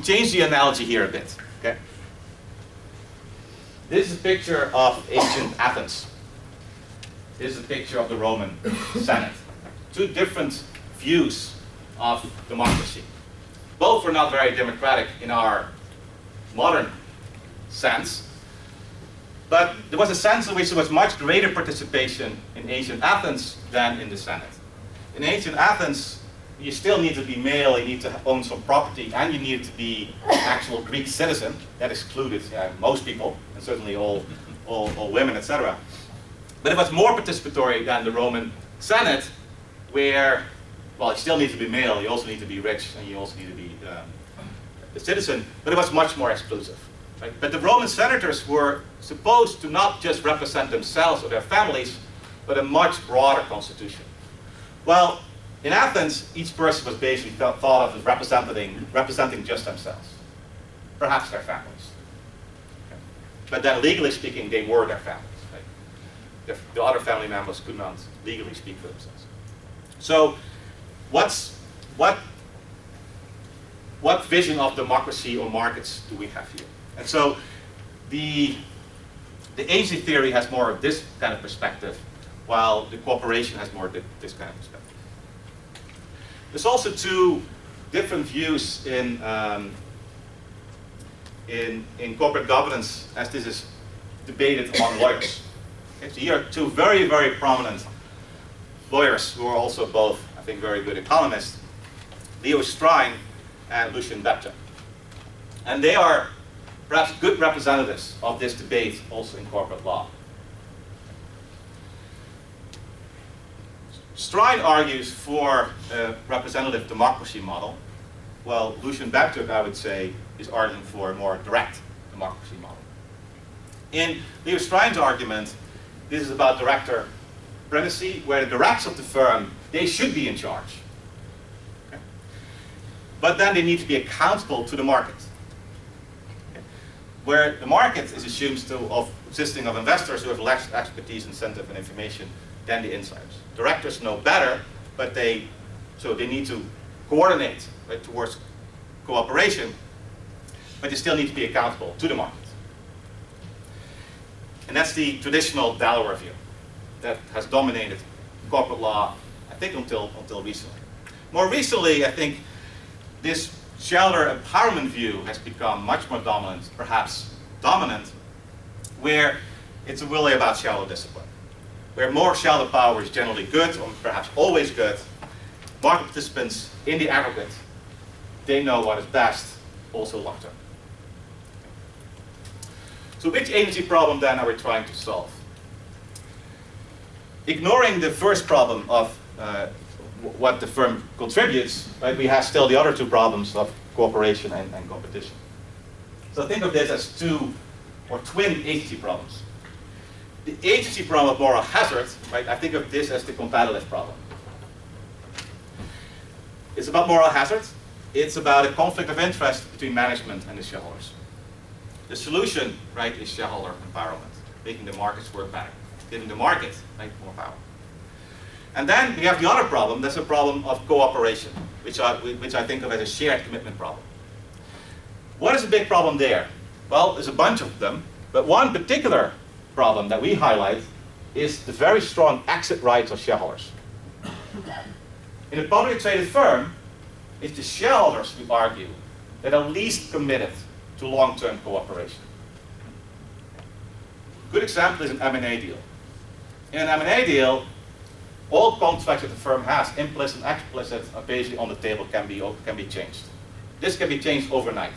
Change the analogy here a bit. Okay. This is a picture of ancient Athens. This is a picture of the Roman Senate. Two different views of democracy. Both were not very democratic in our modern sense, but there was a sense in which there was much greater participation in ancient Athens than in the Senate. In ancient Athens, you still need to be male, you need to own some property, and you need to be an actual Greek citizen. That excluded most people, and certainly all women, etc. But it was more participatory than the Roman Senate, where, well, you still need to be male, you also need to be rich, and you also need to be a citizen, but it was much more exclusive. Right? But the Roman senators were supposed to not just represent themselves or their families, but a much broader constitution. Well, in Athens, each person was basically thought of as representing just themselves, perhaps their families. Okay. But then legally speaking, they were their families. Right? The other family members could not legally speak for themselves. So what vision of democracy or markets do we have here? And so the agency theory has more of this kind of perspective, while the cooperation has more of this kind of perspective. There's also two different views in corporate governance, as this is debated among lawyers. Okay, so here are two very, very prominent lawyers who are also both, I think, very good economists, Leo Strine and Lucien Bebte. And they are perhaps good representatives of this debate also in corporate law. Strine argues for a representative democracy model, while Lucien Bebte, I would say, is arguing for a more direct democracy model. In Leo Strine's argument, this is about director primacy, where the directors of the firm, they should be in charge. Okay? But then they need to be accountable to the market. Okay? Where the market is assumed of consisting of investors who have less expertise, incentive, and information than the insiders. Directors know better, but they need to coordinate, right, towards cooperation, but they still need to be accountable to the market. And that's the traditional Delaware view that has dominated corporate law, I think, until recently. More recently, I think this shareholder empowerment view has become much more dominant, perhaps dominant, where it's really about shareholder discipline. Where more shareholder power is generally good, or perhaps always good. Market participants, in the aggregate, they know what is best, also long term. So which agency problem then are we trying to solve? Ignoring the first problem of what the firm contributes, right, we have still the other two problems of cooperation and competition. So think of this as two or twin agency problems. The agency problem of moral hazard, right, I think of this as the competitive problem. It's about moral hazard. It's about a conflict of interest between management and the shareholders. The solution, right, is shareholder empowerment, making the markets work better, giving the market, right, more power. And then we have the other problem. That's a problem of cooperation, which I think of as a shared commitment problem. What is a big problem there? Well, there's a bunch of them, but one particular problem that we highlight is the very strong exit rights of shareholders. In a publicly traded firm, it's the shareholders who argue that are least committed to long-term cooperation. A good example is an M&A deal. In an M&A deal, all contracts that the firm has, implicit and explicit, are basically on the table, can be changed. This can be changed overnight.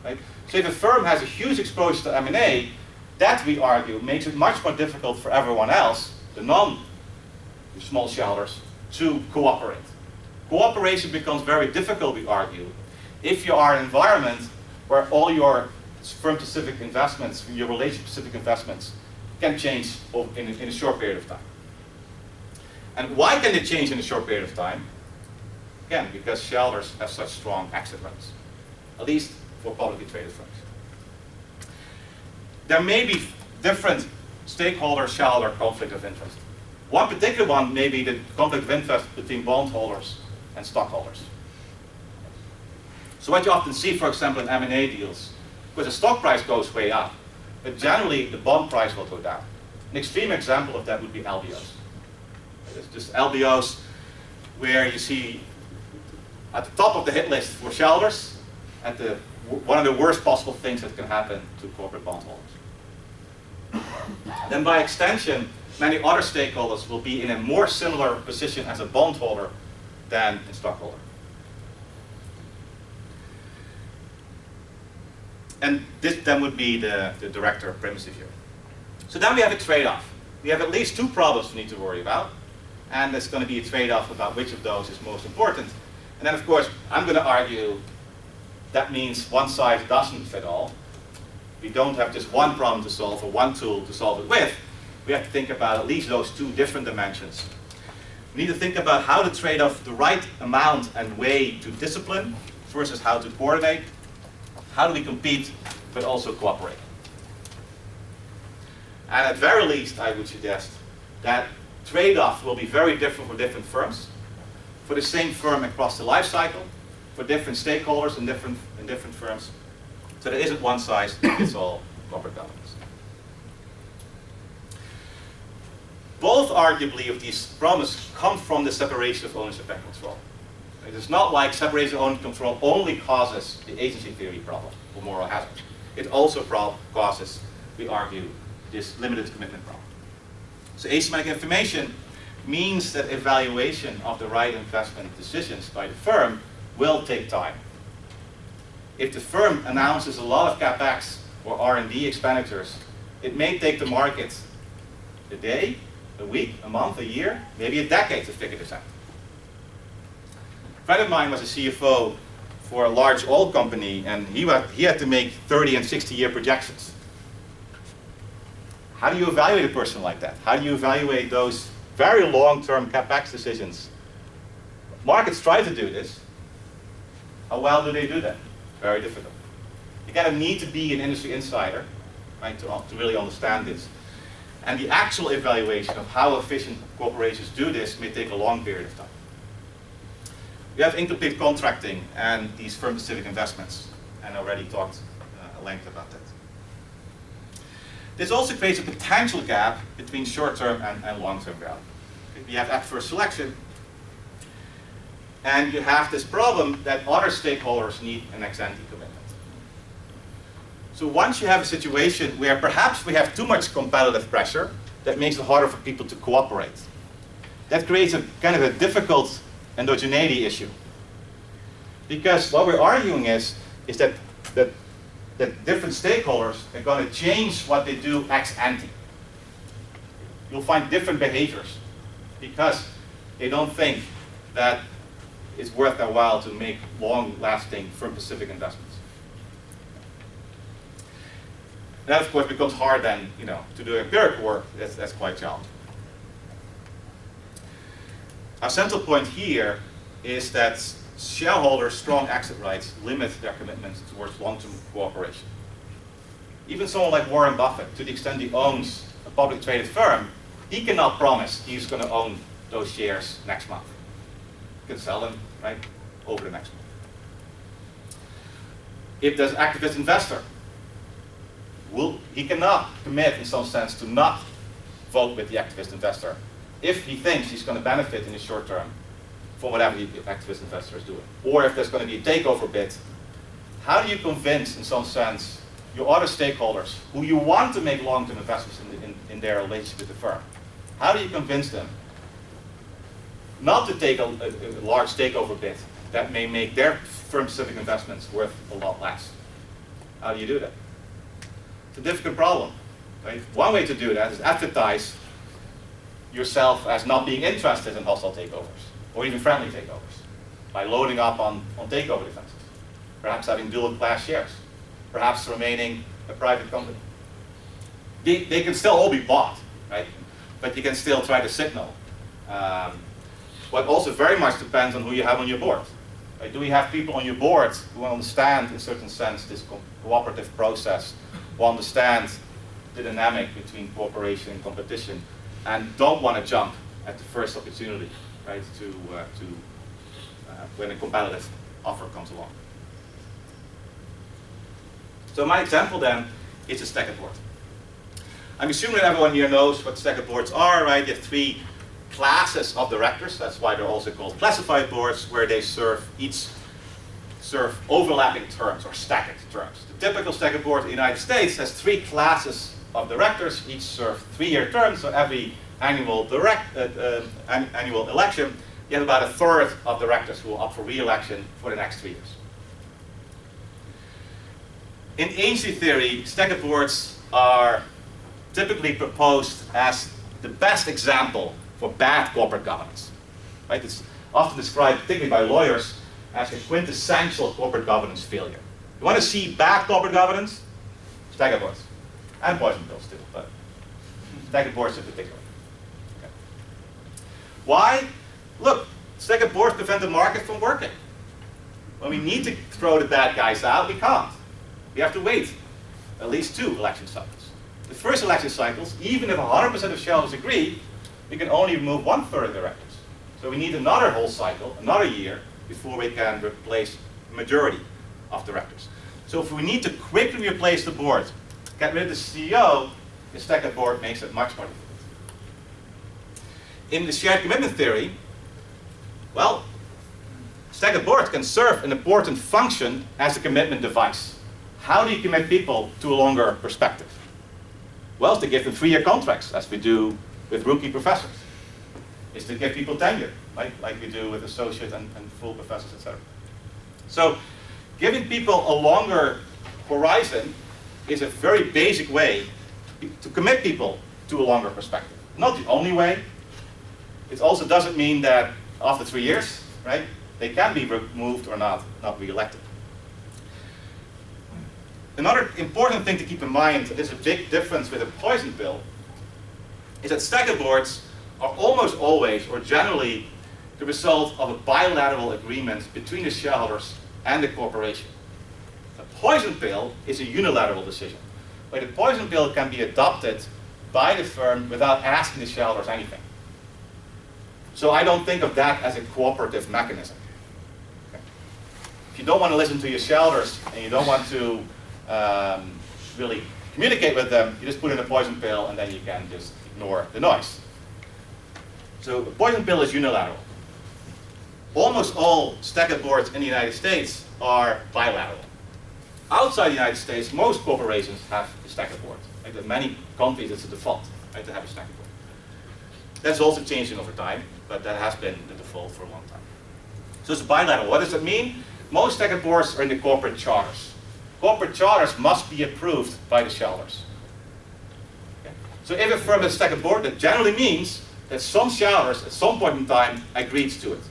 Right? So if a firm has a huge exposure to M&A, That, we argue, makes it much more difficult for everyone else, the non-small shareholders, to cooperate. Cooperation becomes very difficult, we argue, if you are in an environment where all your firm-specific investments, your relationship-specific investments, can change in a short period of time. And why can they change in a short period of time? Again, because shareholders have such strong exit rights, at least for publicly traded firms. There may be different stakeholder-shareholder conflict of interest. One particular one may be the conflict of interest between bondholders and stockholders. So what you often see, for example, in M&A deals, because the stock price goes way up, but generally the bond price will go down. An extreme example of that would be LBOs. It's just LBOs where you see at the top of the hit list for shareholders, at one of the worst possible things that can happen to corporate bondholders. Then by extension, many other stakeholders will be in a more similar position as a bondholder than a stockholder. And this then would be the director primacy view. So then we have a trade-off. We have at least two problems we need to worry about, and there's going to be a trade-off about which of those is most important. And then, of course, I'm going to argue that means one size doesn't fit all. We don't have just one problem to solve or one tool to solve it with. We have to think about at least those two different dimensions. We need to think about how to trade off the right amount and way to discipline versus how to coordinate. How do we compete but also cooperate? And at very least, I would suggest that trade-off will be very different for different firms, for the same firm across the life cycle, for different stakeholders in different firms. So there isn't one size fits all corporate governance. Both, arguably, of these problems come from the separation of ownership and control. It is not like separation of ownership and control only causes the agency theory problem or moral hazard. It also causes, we argue, this limited commitment problem. So asymmetric information means that evaluation of the right investment decisions by the firm will take time. If the firm announces a lot of capex or R&D expenditures, it may take the market a day, a week, a month, a year, maybe a decade to figure this out. A friend of mine was a CFO for a large oil company, and he had to make 30 and 60-year projections. How do you evaluate a person like that? How do you evaluate those very long-term capex decisions? Markets try to do this. How well do they do that? Very difficult. You kind of need to be an industry insider, right, to really understand this. And the actual evaluation of how efficient corporations do this may take a long period of time. We have incomplete contracting and these firm-specific investments, and I already talked at length about that. This also creates a potential gap between short-term and long-term value. You have adverse selection, and you have this problem that other stakeholders need an ex-ante commitment. So once you have a situation where perhaps we have too much competitive pressure, that makes it harder for people to cooperate. That creates a kind of a difficult endogeneity issue. Because what we're arguing is that different stakeholders are going to change what they do ex-ante. You'll find different behaviors because they don't think that it's worth their while to make long-lasting firm-specific investments. And that, of course, becomes hard then, to do empirical work. That's quite challenging. Our central point here is that shareholders' strong exit rights limit their commitment towards long-term cooperation. Even someone like Warren Buffett, to the extent he owns a publicly traded firm, he cannot promise he's going to own those shares next month. He can sell them, right, over the next month. If there's an activist investor, he cannot commit, in some sense, to not vote with the activist investor if he thinks he's going to benefit in the short term from whatever the activist investor is doing. Or if there's going to be a takeover bid, how do you convince, in some sense, your other stakeholders who you want to make long-term investments in their relationship with the firm? How do you convince them not to take a large takeover bid that may make their firm-specific investments worth a lot less? How do you do that? It's a difficult problem. Right? One way to do that is advertise yourself as not being interested in hostile takeovers, or even friendly takeovers, by loading up on takeover defenses, perhaps having dual class shares, perhaps remaining a private company. They can still all be bought, right? But you can still try to signal. What also very much depends on who you have on your board. Right? Do we have people on your board who understand, in a certain sense, this cooperative process, who understand the dynamic between cooperation and competition, and don't want to jump at the first opportunity, right, when a competitive offer comes along. So my example then is a stacker board. I'm assuming that everyone here knows what stacker boards are, right? You have three classes of directors. That's why they're also called classified boards, where they each serve overlapping terms or staggered terms. The typical stacker board in the United States has three classes of directors, each serve 3-year terms. So every annual election, you have about a third of directors who will up for re-election for the next 3 years. In agency theory, stacker boards are typically proposed as the best example for bad corporate governance. Right? It's often described, particularly by lawyers, as a quintessential corporate governance failure. You want to see bad corporate governance? Stacker boards. And poison pills too, but stacker boards in particular. Okay. Why? Look, stacker boards prevent the market from working. When we need to throw the bad guys out, we can't. We have to wait at least 2 election cycles. The first election cycles, even if 100% of shareholders agree, we can only remove 1/3 of directors. So we need another whole cycle, another year, before we can replace the majority of directors. So if we need to quickly replace the board, get rid of the CEO, the stacker board makes it much more difficult. In the shared commitment theory, well, stacker boards can serve an important function as a commitment device. How do you commit people to a longer perspective? Well, it's to give them 3-year contracts, as we do with rookie professors. It's to give people tenure, like we do with associate and full professors, etc. So giving people a longer horizon is a very basic way to commit people to a longer perspective. Not the only way. It also doesn't mean that after 3 years, right, they can be removed or not re-elected. Another important thing to keep in mind, and there's a big difference with a poison pill, is that stacker boards are almost always, or generally, the result of a bilateral agreement between the shareholders and the corporation. A poison pill is a unilateral decision, but a poison pill can be adopted by the firm without asking the shareholders anything. So I don't think of that as a cooperative mechanism. Okay. If you don't want to listen to your shareholders and you don't want to really communicate with them, you just put in a poison pill and then you can just ignore the noise. So a poison pill is unilateral. Almost all stacker boards in the United States are bilateral. Outside the United States, most corporations have a stacker board. Like in many countries, it's a default, right, to have a stacker board. That's also changing over time, but that has been the default for a long time. So it's bilateral. What does it mean? Most stacker boards are in the corporate charters. Corporate charters must be approved by the shareholders. Okay. So if a firm has a stacker board, that generally means that some shareholders at some point in time agreed to it.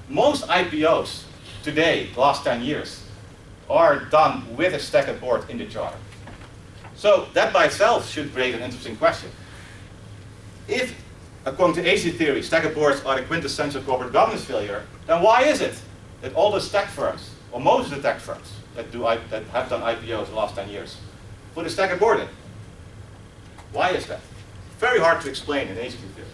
Most IPOs today, the last 10 years, are done with a stacker board in the charter. So that by itself should raise an interesting question. If, according to AC theory, stacker boards are the quintessential corporate governance failure, then why is it that all the tech firms, or most of the tech firms that have done IPOs in the last 10 years, put a stacker board in? Why is that? Very hard to explain in AC theory.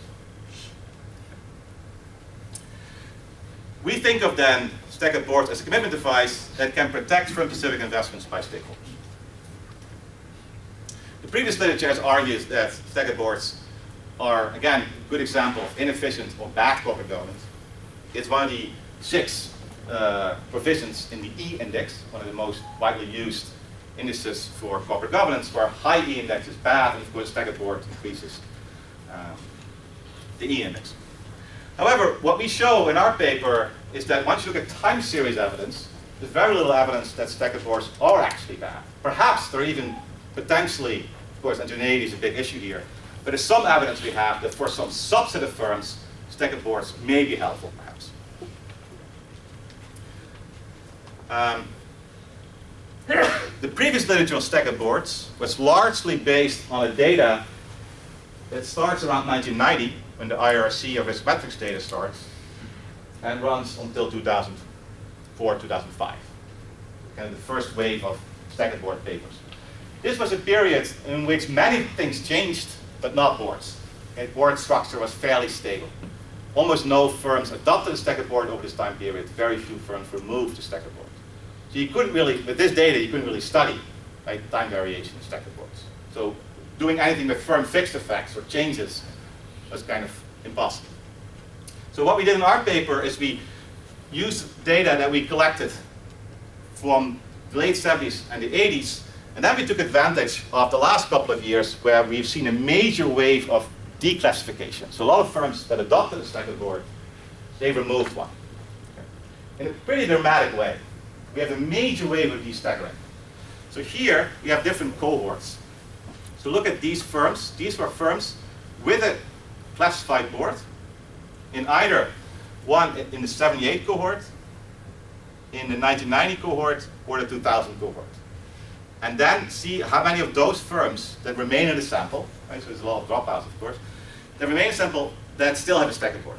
We think of then stacker boards as a commitment device that can protect firm-specific investments by stakeholders. The previous literature has argued that stacker boards are, again, a good example of inefficient or bad corporate governance. It's one of the 6 provisions in the E index, one of the most widely used indices for corporate governance, where high E index is bad, and of course stacker board increases the E index. However, what we show in our paper is that once you look at time series evidence, there's very little evidence that stacker boards are actually bad. Perhaps they're even potentially course, heterogeneity is a big issue here. But there's some evidence we have that for some subset of firms, staggered boards may be helpful, perhaps. The previous literature on staggered boards was largely based on a data that starts around 1990, when the IRC of risk metrics data starts, and runs until 2004, 2005. Kind of the first wave of staggered board papers. This was a period in which many things changed, but not boards. Okay, board structure was fairly stable. Almost no firms adopted a staggered board over this time period. Very few firms removed the staggered board. So you couldn't really, with this data, you couldn't really study time variation in staggered boards. So doing anything with firm fixed effects or changes was kind of impossible. So what we did in our paper is we used data that we collected from the late 70s and the 80s, and then we took advantage of the last couple of years where we've seen a major wave of declassification. So a lot of firms that adopted a staggered board, they removed one. In a pretty dramatic way. We have a major wave of destaggering. So here we have different cohorts. So look at these firms. These were firms with a classified board in either one in the 78 cohort, in the 1990 cohort, or the 2000 cohort. And then see how many of those firms that remain in the sample, right? So there's a lot of dropouts, of course, that remain in the sample that still have a staggered board.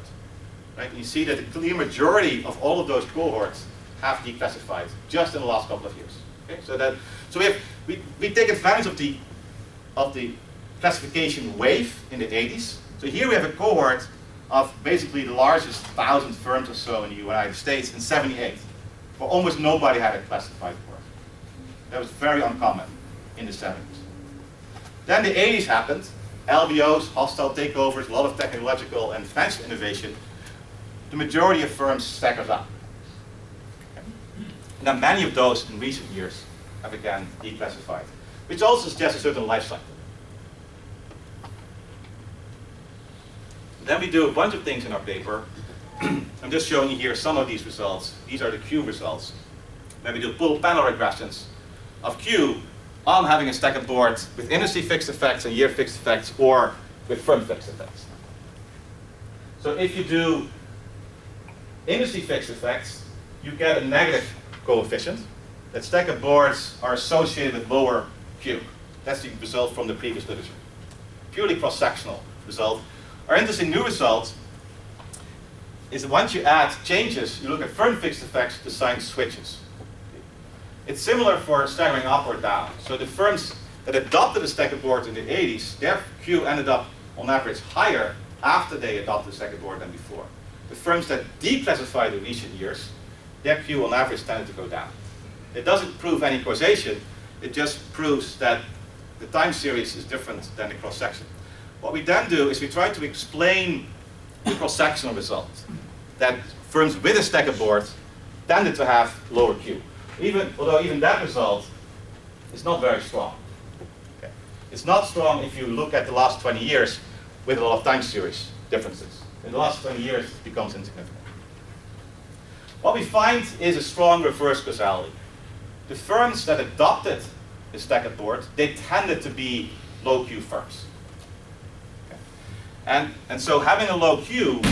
Right? And you see that the clear majority of all of those cohorts have declassified just in the last couple of years. Okay? So we take advantage of the classification wave in the 80s. So here we have a cohort of basically the largest 1,000 firms or so in the United States in 78, where almost nobody had a classified board. That was very uncommon in the 70s. Then the 80s happened. LBOs, hostile takeovers, a lot of technological and financial innovation. The majority of firms staggered up. Now many of those in recent years have again declassified, which also suggests a certain life cycle. Then we do a bunch of things in our paper. I'm just showing you here some of these results. These are the Q results. Then we do full panel regressions of Q on having a staggered board with industry fixed effects and year fixed effects, or with firm fixed effects. So if you do industry fixed effects, you get a negative coefficient, that staggered boards are associated with lower Q. That's the result from the previous literature. Purely cross-sectional result. Our interesting new result is that once you add changes, you look at firm fixed effects, the sign switches. It's similar for staggering up or down. So the firms that adopted a staggered board in the 80s, their Q ended up on average higher after they adopted a staggered board than before. The firms that declassified in recent years, their Q on average tended to go down. It doesn't prove any causation, it just proves that the time series is different than the cross-section. What we then do is we try to explain the cross-sectional result, that firms with a staggered board tended to have lower Q. Although even that result is not very strong. Okay. It's not strong if you look at the last 20 years with a lot of time series differences. In the last 20 years, it becomes insignificant. What we find is a strong reverse causality. The firms that adopted the staggered board, they tended to be low Q firms. Okay. And so having a low Q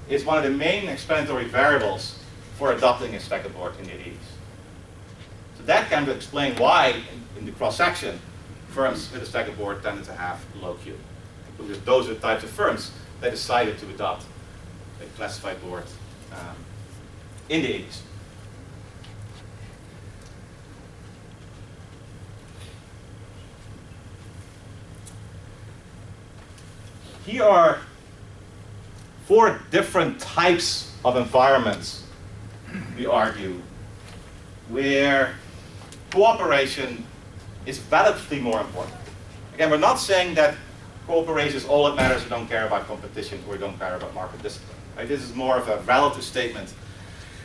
is one of the main explanatory variables for adopting a staggered board in the 80s. So that can explain why, in the cross-section, firms with a staggered board tended to have low Q. Because those are the types of firms that decided to adopt a classified board in the 80s. Here are 4 different types of environments, we argue, where cooperation is relatively more important. Again, we're not saying that cooperation is all that matters, we don't care about competition, or we don't care about market discipline. Right? This is more of a relative statement.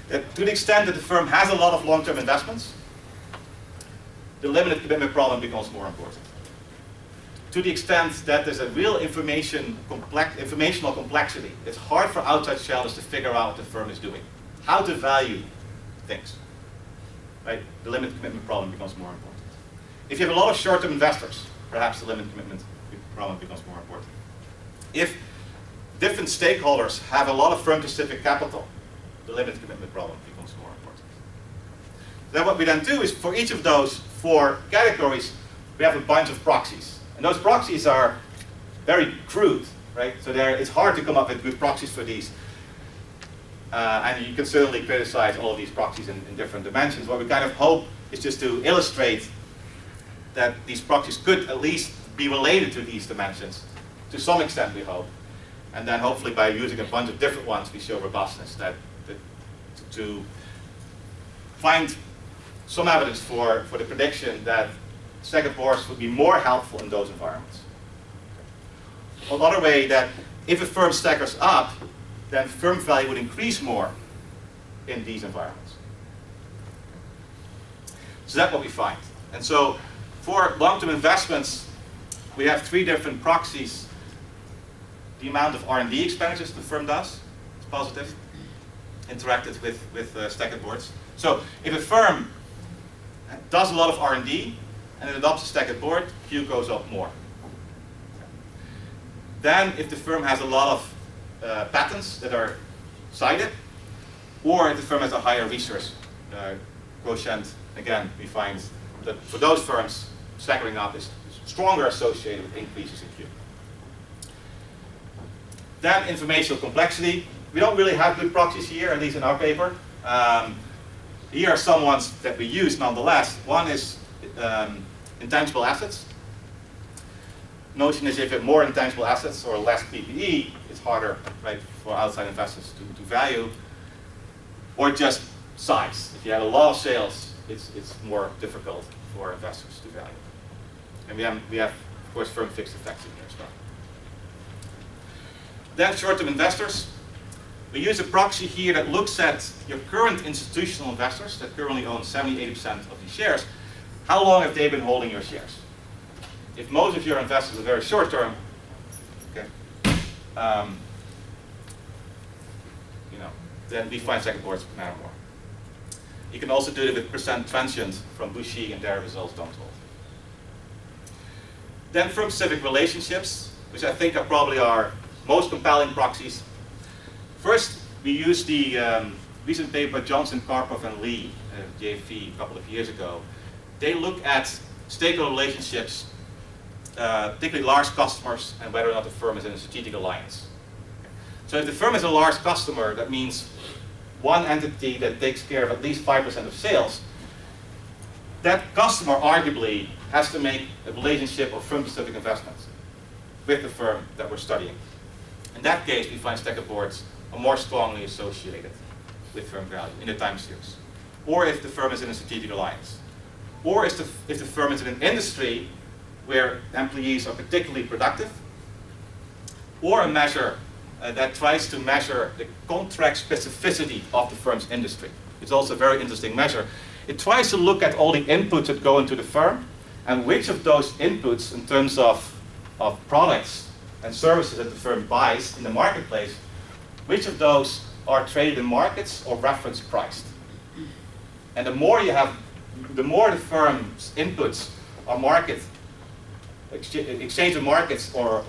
That to the extent that the firm has a lot of long-term investments, the limited commitment problem becomes more important. To the extent that there's a real informational complexity, it's hard for outside shareholders to figure out what the firm is doing, how to value things. Right? The limited commitment problem becomes more important. If you have a lot of short-term investors, perhaps the limit commitment problem becomes more important. If different stakeholders have a lot of firm-specific capital, the limit commitment problem becomes more important. Then what we then do is, for each of those 4 categories, we have a bunch of proxies. And those proxies are very crude, right? So it's hard to come up with good proxies for these. And you can certainly criticize all of these proxies in different dimensions. What we kind of hope is just to illustrate that these proxies could at least be related to these dimensions, to some extent we hope. And then hopefully by using a bunch of different ones, we show robustness to find some evidence for the prediction that staggered boards would be more helpful in those environments. Another way that if a firm staggers up, then firm value would increase more in these environments. So that's what we find. And so for long-term investments, we have 3 different proxies. The amount of R&D expenditures the firm does is positive, interacted with staggered boards. So if a firm does a lot of R&D and it adopts a staggered board, Q goes up more. Then if the firm has a lot of patents that are cited, or if the firm has a higher research quotient, again, we find that for those firms, staggering up is stronger associated with increases in Q. Then informational complexity. We don't really have good proxies here, at least in our paper. Here are some ones that we use nonetheless. One is intangible assets. Notion is if you have more intangible assets or less PPE, it's harder, right, for outside investors to value. Or just size. If you have a lot of sales, it's more difficult for investors to value. And we have of course, firm fixed effects in here as well. Then short-term investors. We use a proxy here that looks at your current institutional investors that currently own 70–80% of the shares. How long have they been holding your shares? If most of your investors are very short-term, okay, then we find staggered boards matter more. You can also do it with percent transient from Bouchy, and their results don't hold. Then firm-specific relationships, which I think are probably our most compelling proxies. First, we use the recent paper Johnson, Karpov, and Lee, JFE, a couple of years ago. They look at stakeholder relationships, particularly large customers, and whether or not the firm is in a strategic alliance. So if the firm is a large customer, that means one entity that takes care of at least 5% of sales, that customer arguably has to make a relationship or firm-specific investments with the firm that we're studying. In that case, we find staggered boards are more strongly associated with firm value in the time series. Or if the firm is in a strategic alliance. Or if the firm is in an industry where employees are particularly productive. Or a measure that tries to measure the contract specificity of the firm's industry. It's also a very interesting measure. It tries to look at all the inputs that go into the firm and which of those inputs in terms of products and services that the firm buys in the marketplace, which of those are traded in markets or reference priced. And the more you have, the more the firm's inputs are market, exchange of markets or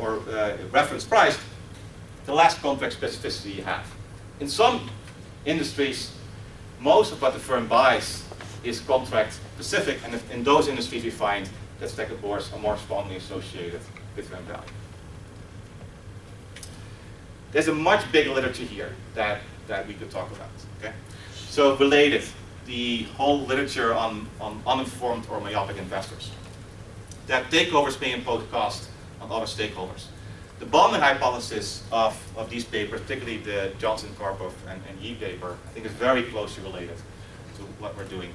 reference priced, the less contract specificity you have. In some industries, most of what the firm buys is contract specific, and in those industries we find that staggered boards are more strongly associated with firm value. There's a much bigger literature here that we could talk about. Okay? So related, the whole literature on uninformed or myopic investors. That takeovers may impose cost on other stakeholders. The Bonding hypothesis of these papers, particularly the Johnson, Karpov, and Yee paper, I think is very closely related to what we're doing.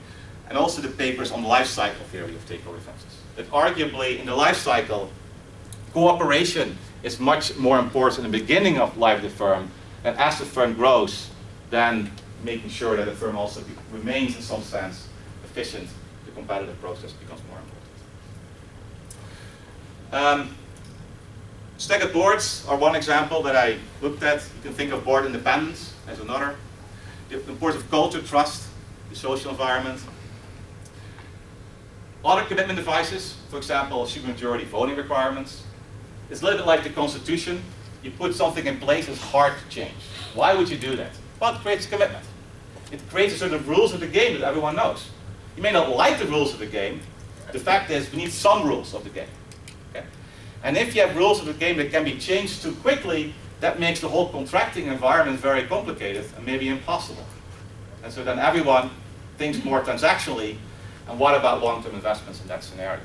And also the papers on life cycle theory of takeover defenses. That arguably in the life cycle, cooperation is much more important in the beginning of life of the firm, and as the firm grows, then making sure that the firm also remains in some sense efficient, the competitive process becomes more important. Staggered boards are one example that I looked at. You can think of board independence as another. The importance of culture, trust, the social environment. Other commitment devices, for example, supermajority voting requirements. It's a little bit like the Constitution. You put something in place that's hard to change. Why would you do that? Well, it creates a commitment. It creates a sort of rules of the game that everyone knows. You may not like the rules of the game. The fact is, we need some rules of the game. Okay? And if you have rules of the game that can be changed too quickly, that makes the whole contracting environment very complicated and maybe impossible. And so then everyone thinks more transactionally, and what about long-term investments in that scenario?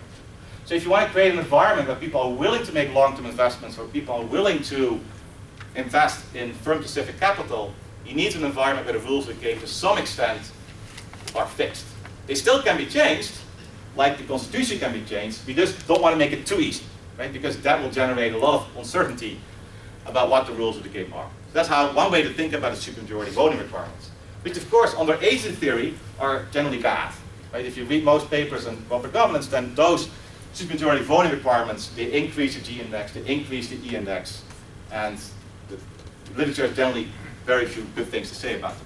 So if you want to create an environment where people are willing to make long-term investments, where people are willing to invest in firm-specific capital, you need an environment where the rules of the game to some extent are fixed. They still can be changed, like the Constitution can be changed. We just don't want to make it too easy, right? Because that will generate a lot of uncertainty about what the rules of the game are. So that's how one way to think about the supermajority voting requirements, which of course under agency theory are generally bad. Right? If you read most papers on corporate governance, then those supermajority voting requirements, they increase the G index, they increase the E index, and the literature has generally very few good things to say about them.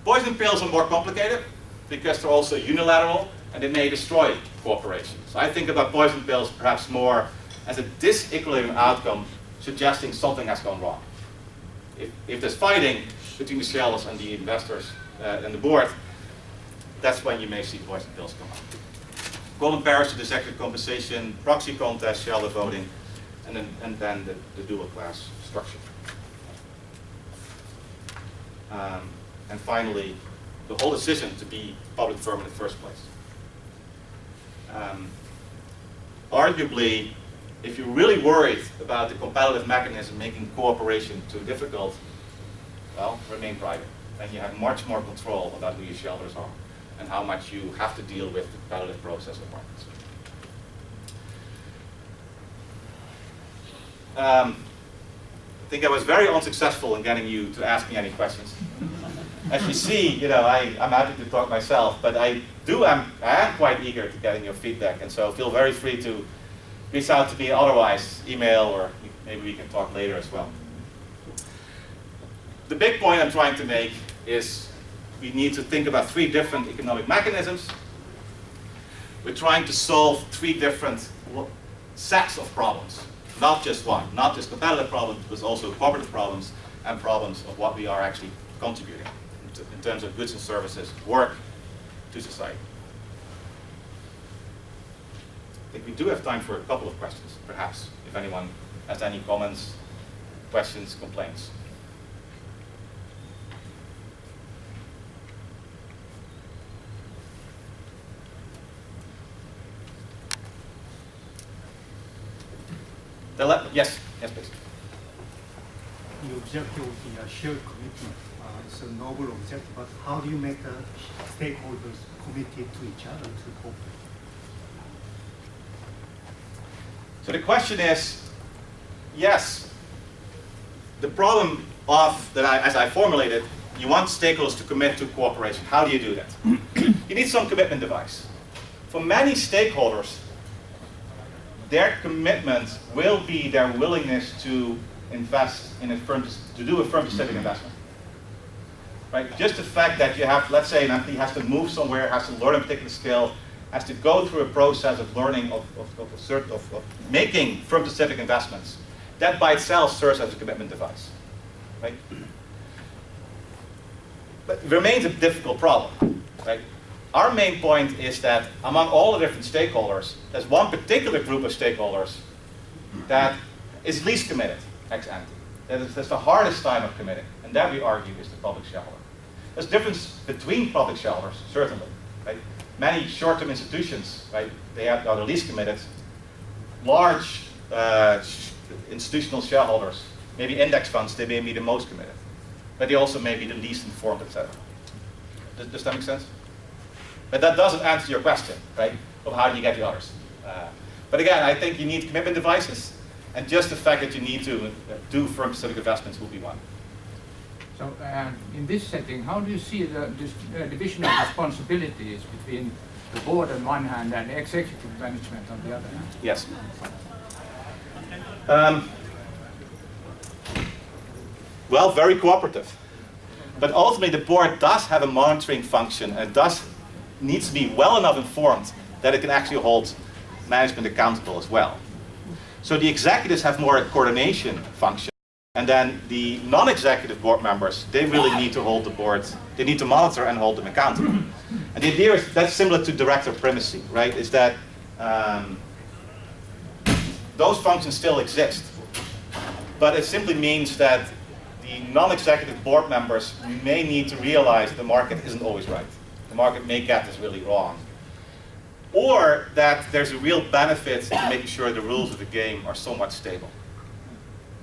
Poison pills are more complicated because they're also unilateral and they may destroy cooperation. So I think about poison pills perhaps more as a disequilibrium outcome suggesting something has gone wrong. If there's fighting between the shareholders and the investors and the board, that's when you may see poison pills come up. Golden parachute, executive compensation, proxy contest, shareholder voting, and then the dual class structure. And finally, the whole decision to be public firm in the first place. Arguably, if you're really worried about the competitive mechanism making cooperation too difficult, well, remain private. Then you have much more control about who your shareholders are and how much you have to deal with the competitive process of markets. I think I was very unsuccessful in getting you to ask me any questions. As you see, I'm happy to talk myself, but I am quite eager to getting your feedback, and so feel very free to reach out to me otherwise, email, or maybe we can talk later as well. The big point I'm trying to make is we need to think about 3 different economic mechanisms. We're trying to solve 3 different sets of problems, not just one, not just competitive problems, but also cooperative problems and problems of what we are actually contributing in terms of goods and services, work to society. I think we do have time for a couple of questions, perhaps, if anyone has any comments, questions, complaints. Yes, please. The objective of the shared commitment is a noble objective, but how do you make the stakeholders committed to each other to cooperate? So the question is, yes, the problem as I formulated, you want stakeholders to commit to cooperation. How do you do that? You need some commitment device. For many stakeholders, their commitment will be their willingness to invest in a firm, to do a firm-specific investment. Right? Just the fact that you have, let's say, an employee has to move somewhere, has to learn a particular skill, has to go through a process of learning of making firm-specific investments. That by itself serves as a commitment device. Right? But it remains a difficult problem. Right? Our main point is that among all the different stakeholders, there's one particular group of stakeholders that is least committed ex ante. That's the hardest time of committing, and that we argue is the public shareholder. There's a difference between public shareholders, certainly. Right? Many short-term institutions, right, they are the least committed. Large institutional shareholders, maybe index funds, they may be the most committed, but they also may be the least informed, etc. Does that make sense? But that doesn't answer your question, right, of how do you get the others. But again, I think you need commitment devices, and just the fact that you need to do firm-specific investments will be one. So in this setting, how do you see the division of responsibilities between the board on one hand and executive management on the other hand? Yes. Well, very cooperative. But ultimately, the board does have a monitoring function and needs to be well enough informed that it can actually hold management accountable as well. So the executives have more a coordination function, and then the non-executive board members, they really need to hold the board, they need to monitor and hold them accountable. And the idea is that's similar to director primacy, right? Is that those functions still exist, but it simply means that the non-executive board members may need to realize the market isn't always right. The market may get this really wrong. Or that there's a real benefit to making sure the rules of the game are somewhat stable.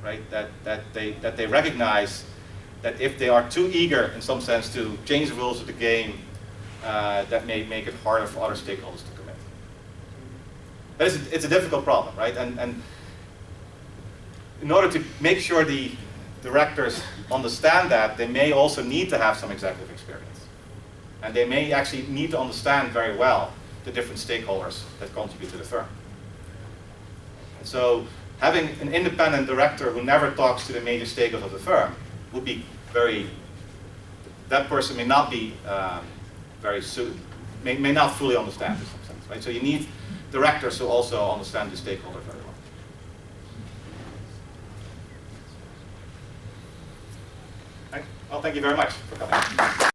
Right? That they recognize that if they are too eager, in some sense, to change the rules of the game, that may make it harder for other stakeholders to commit. But it's a difficult problem, right? And in order to make sure the directors understand that, they may also need to have some executive experience. And they may actually need to understand very well the different stakeholders that contribute to the firm. And so having an independent director who never talks to the major stakeholders of the firm would be that person may not be may not fully understand in some sense, right? So you need directors who also understand the stakeholder very well. Well, thank you very much for coming.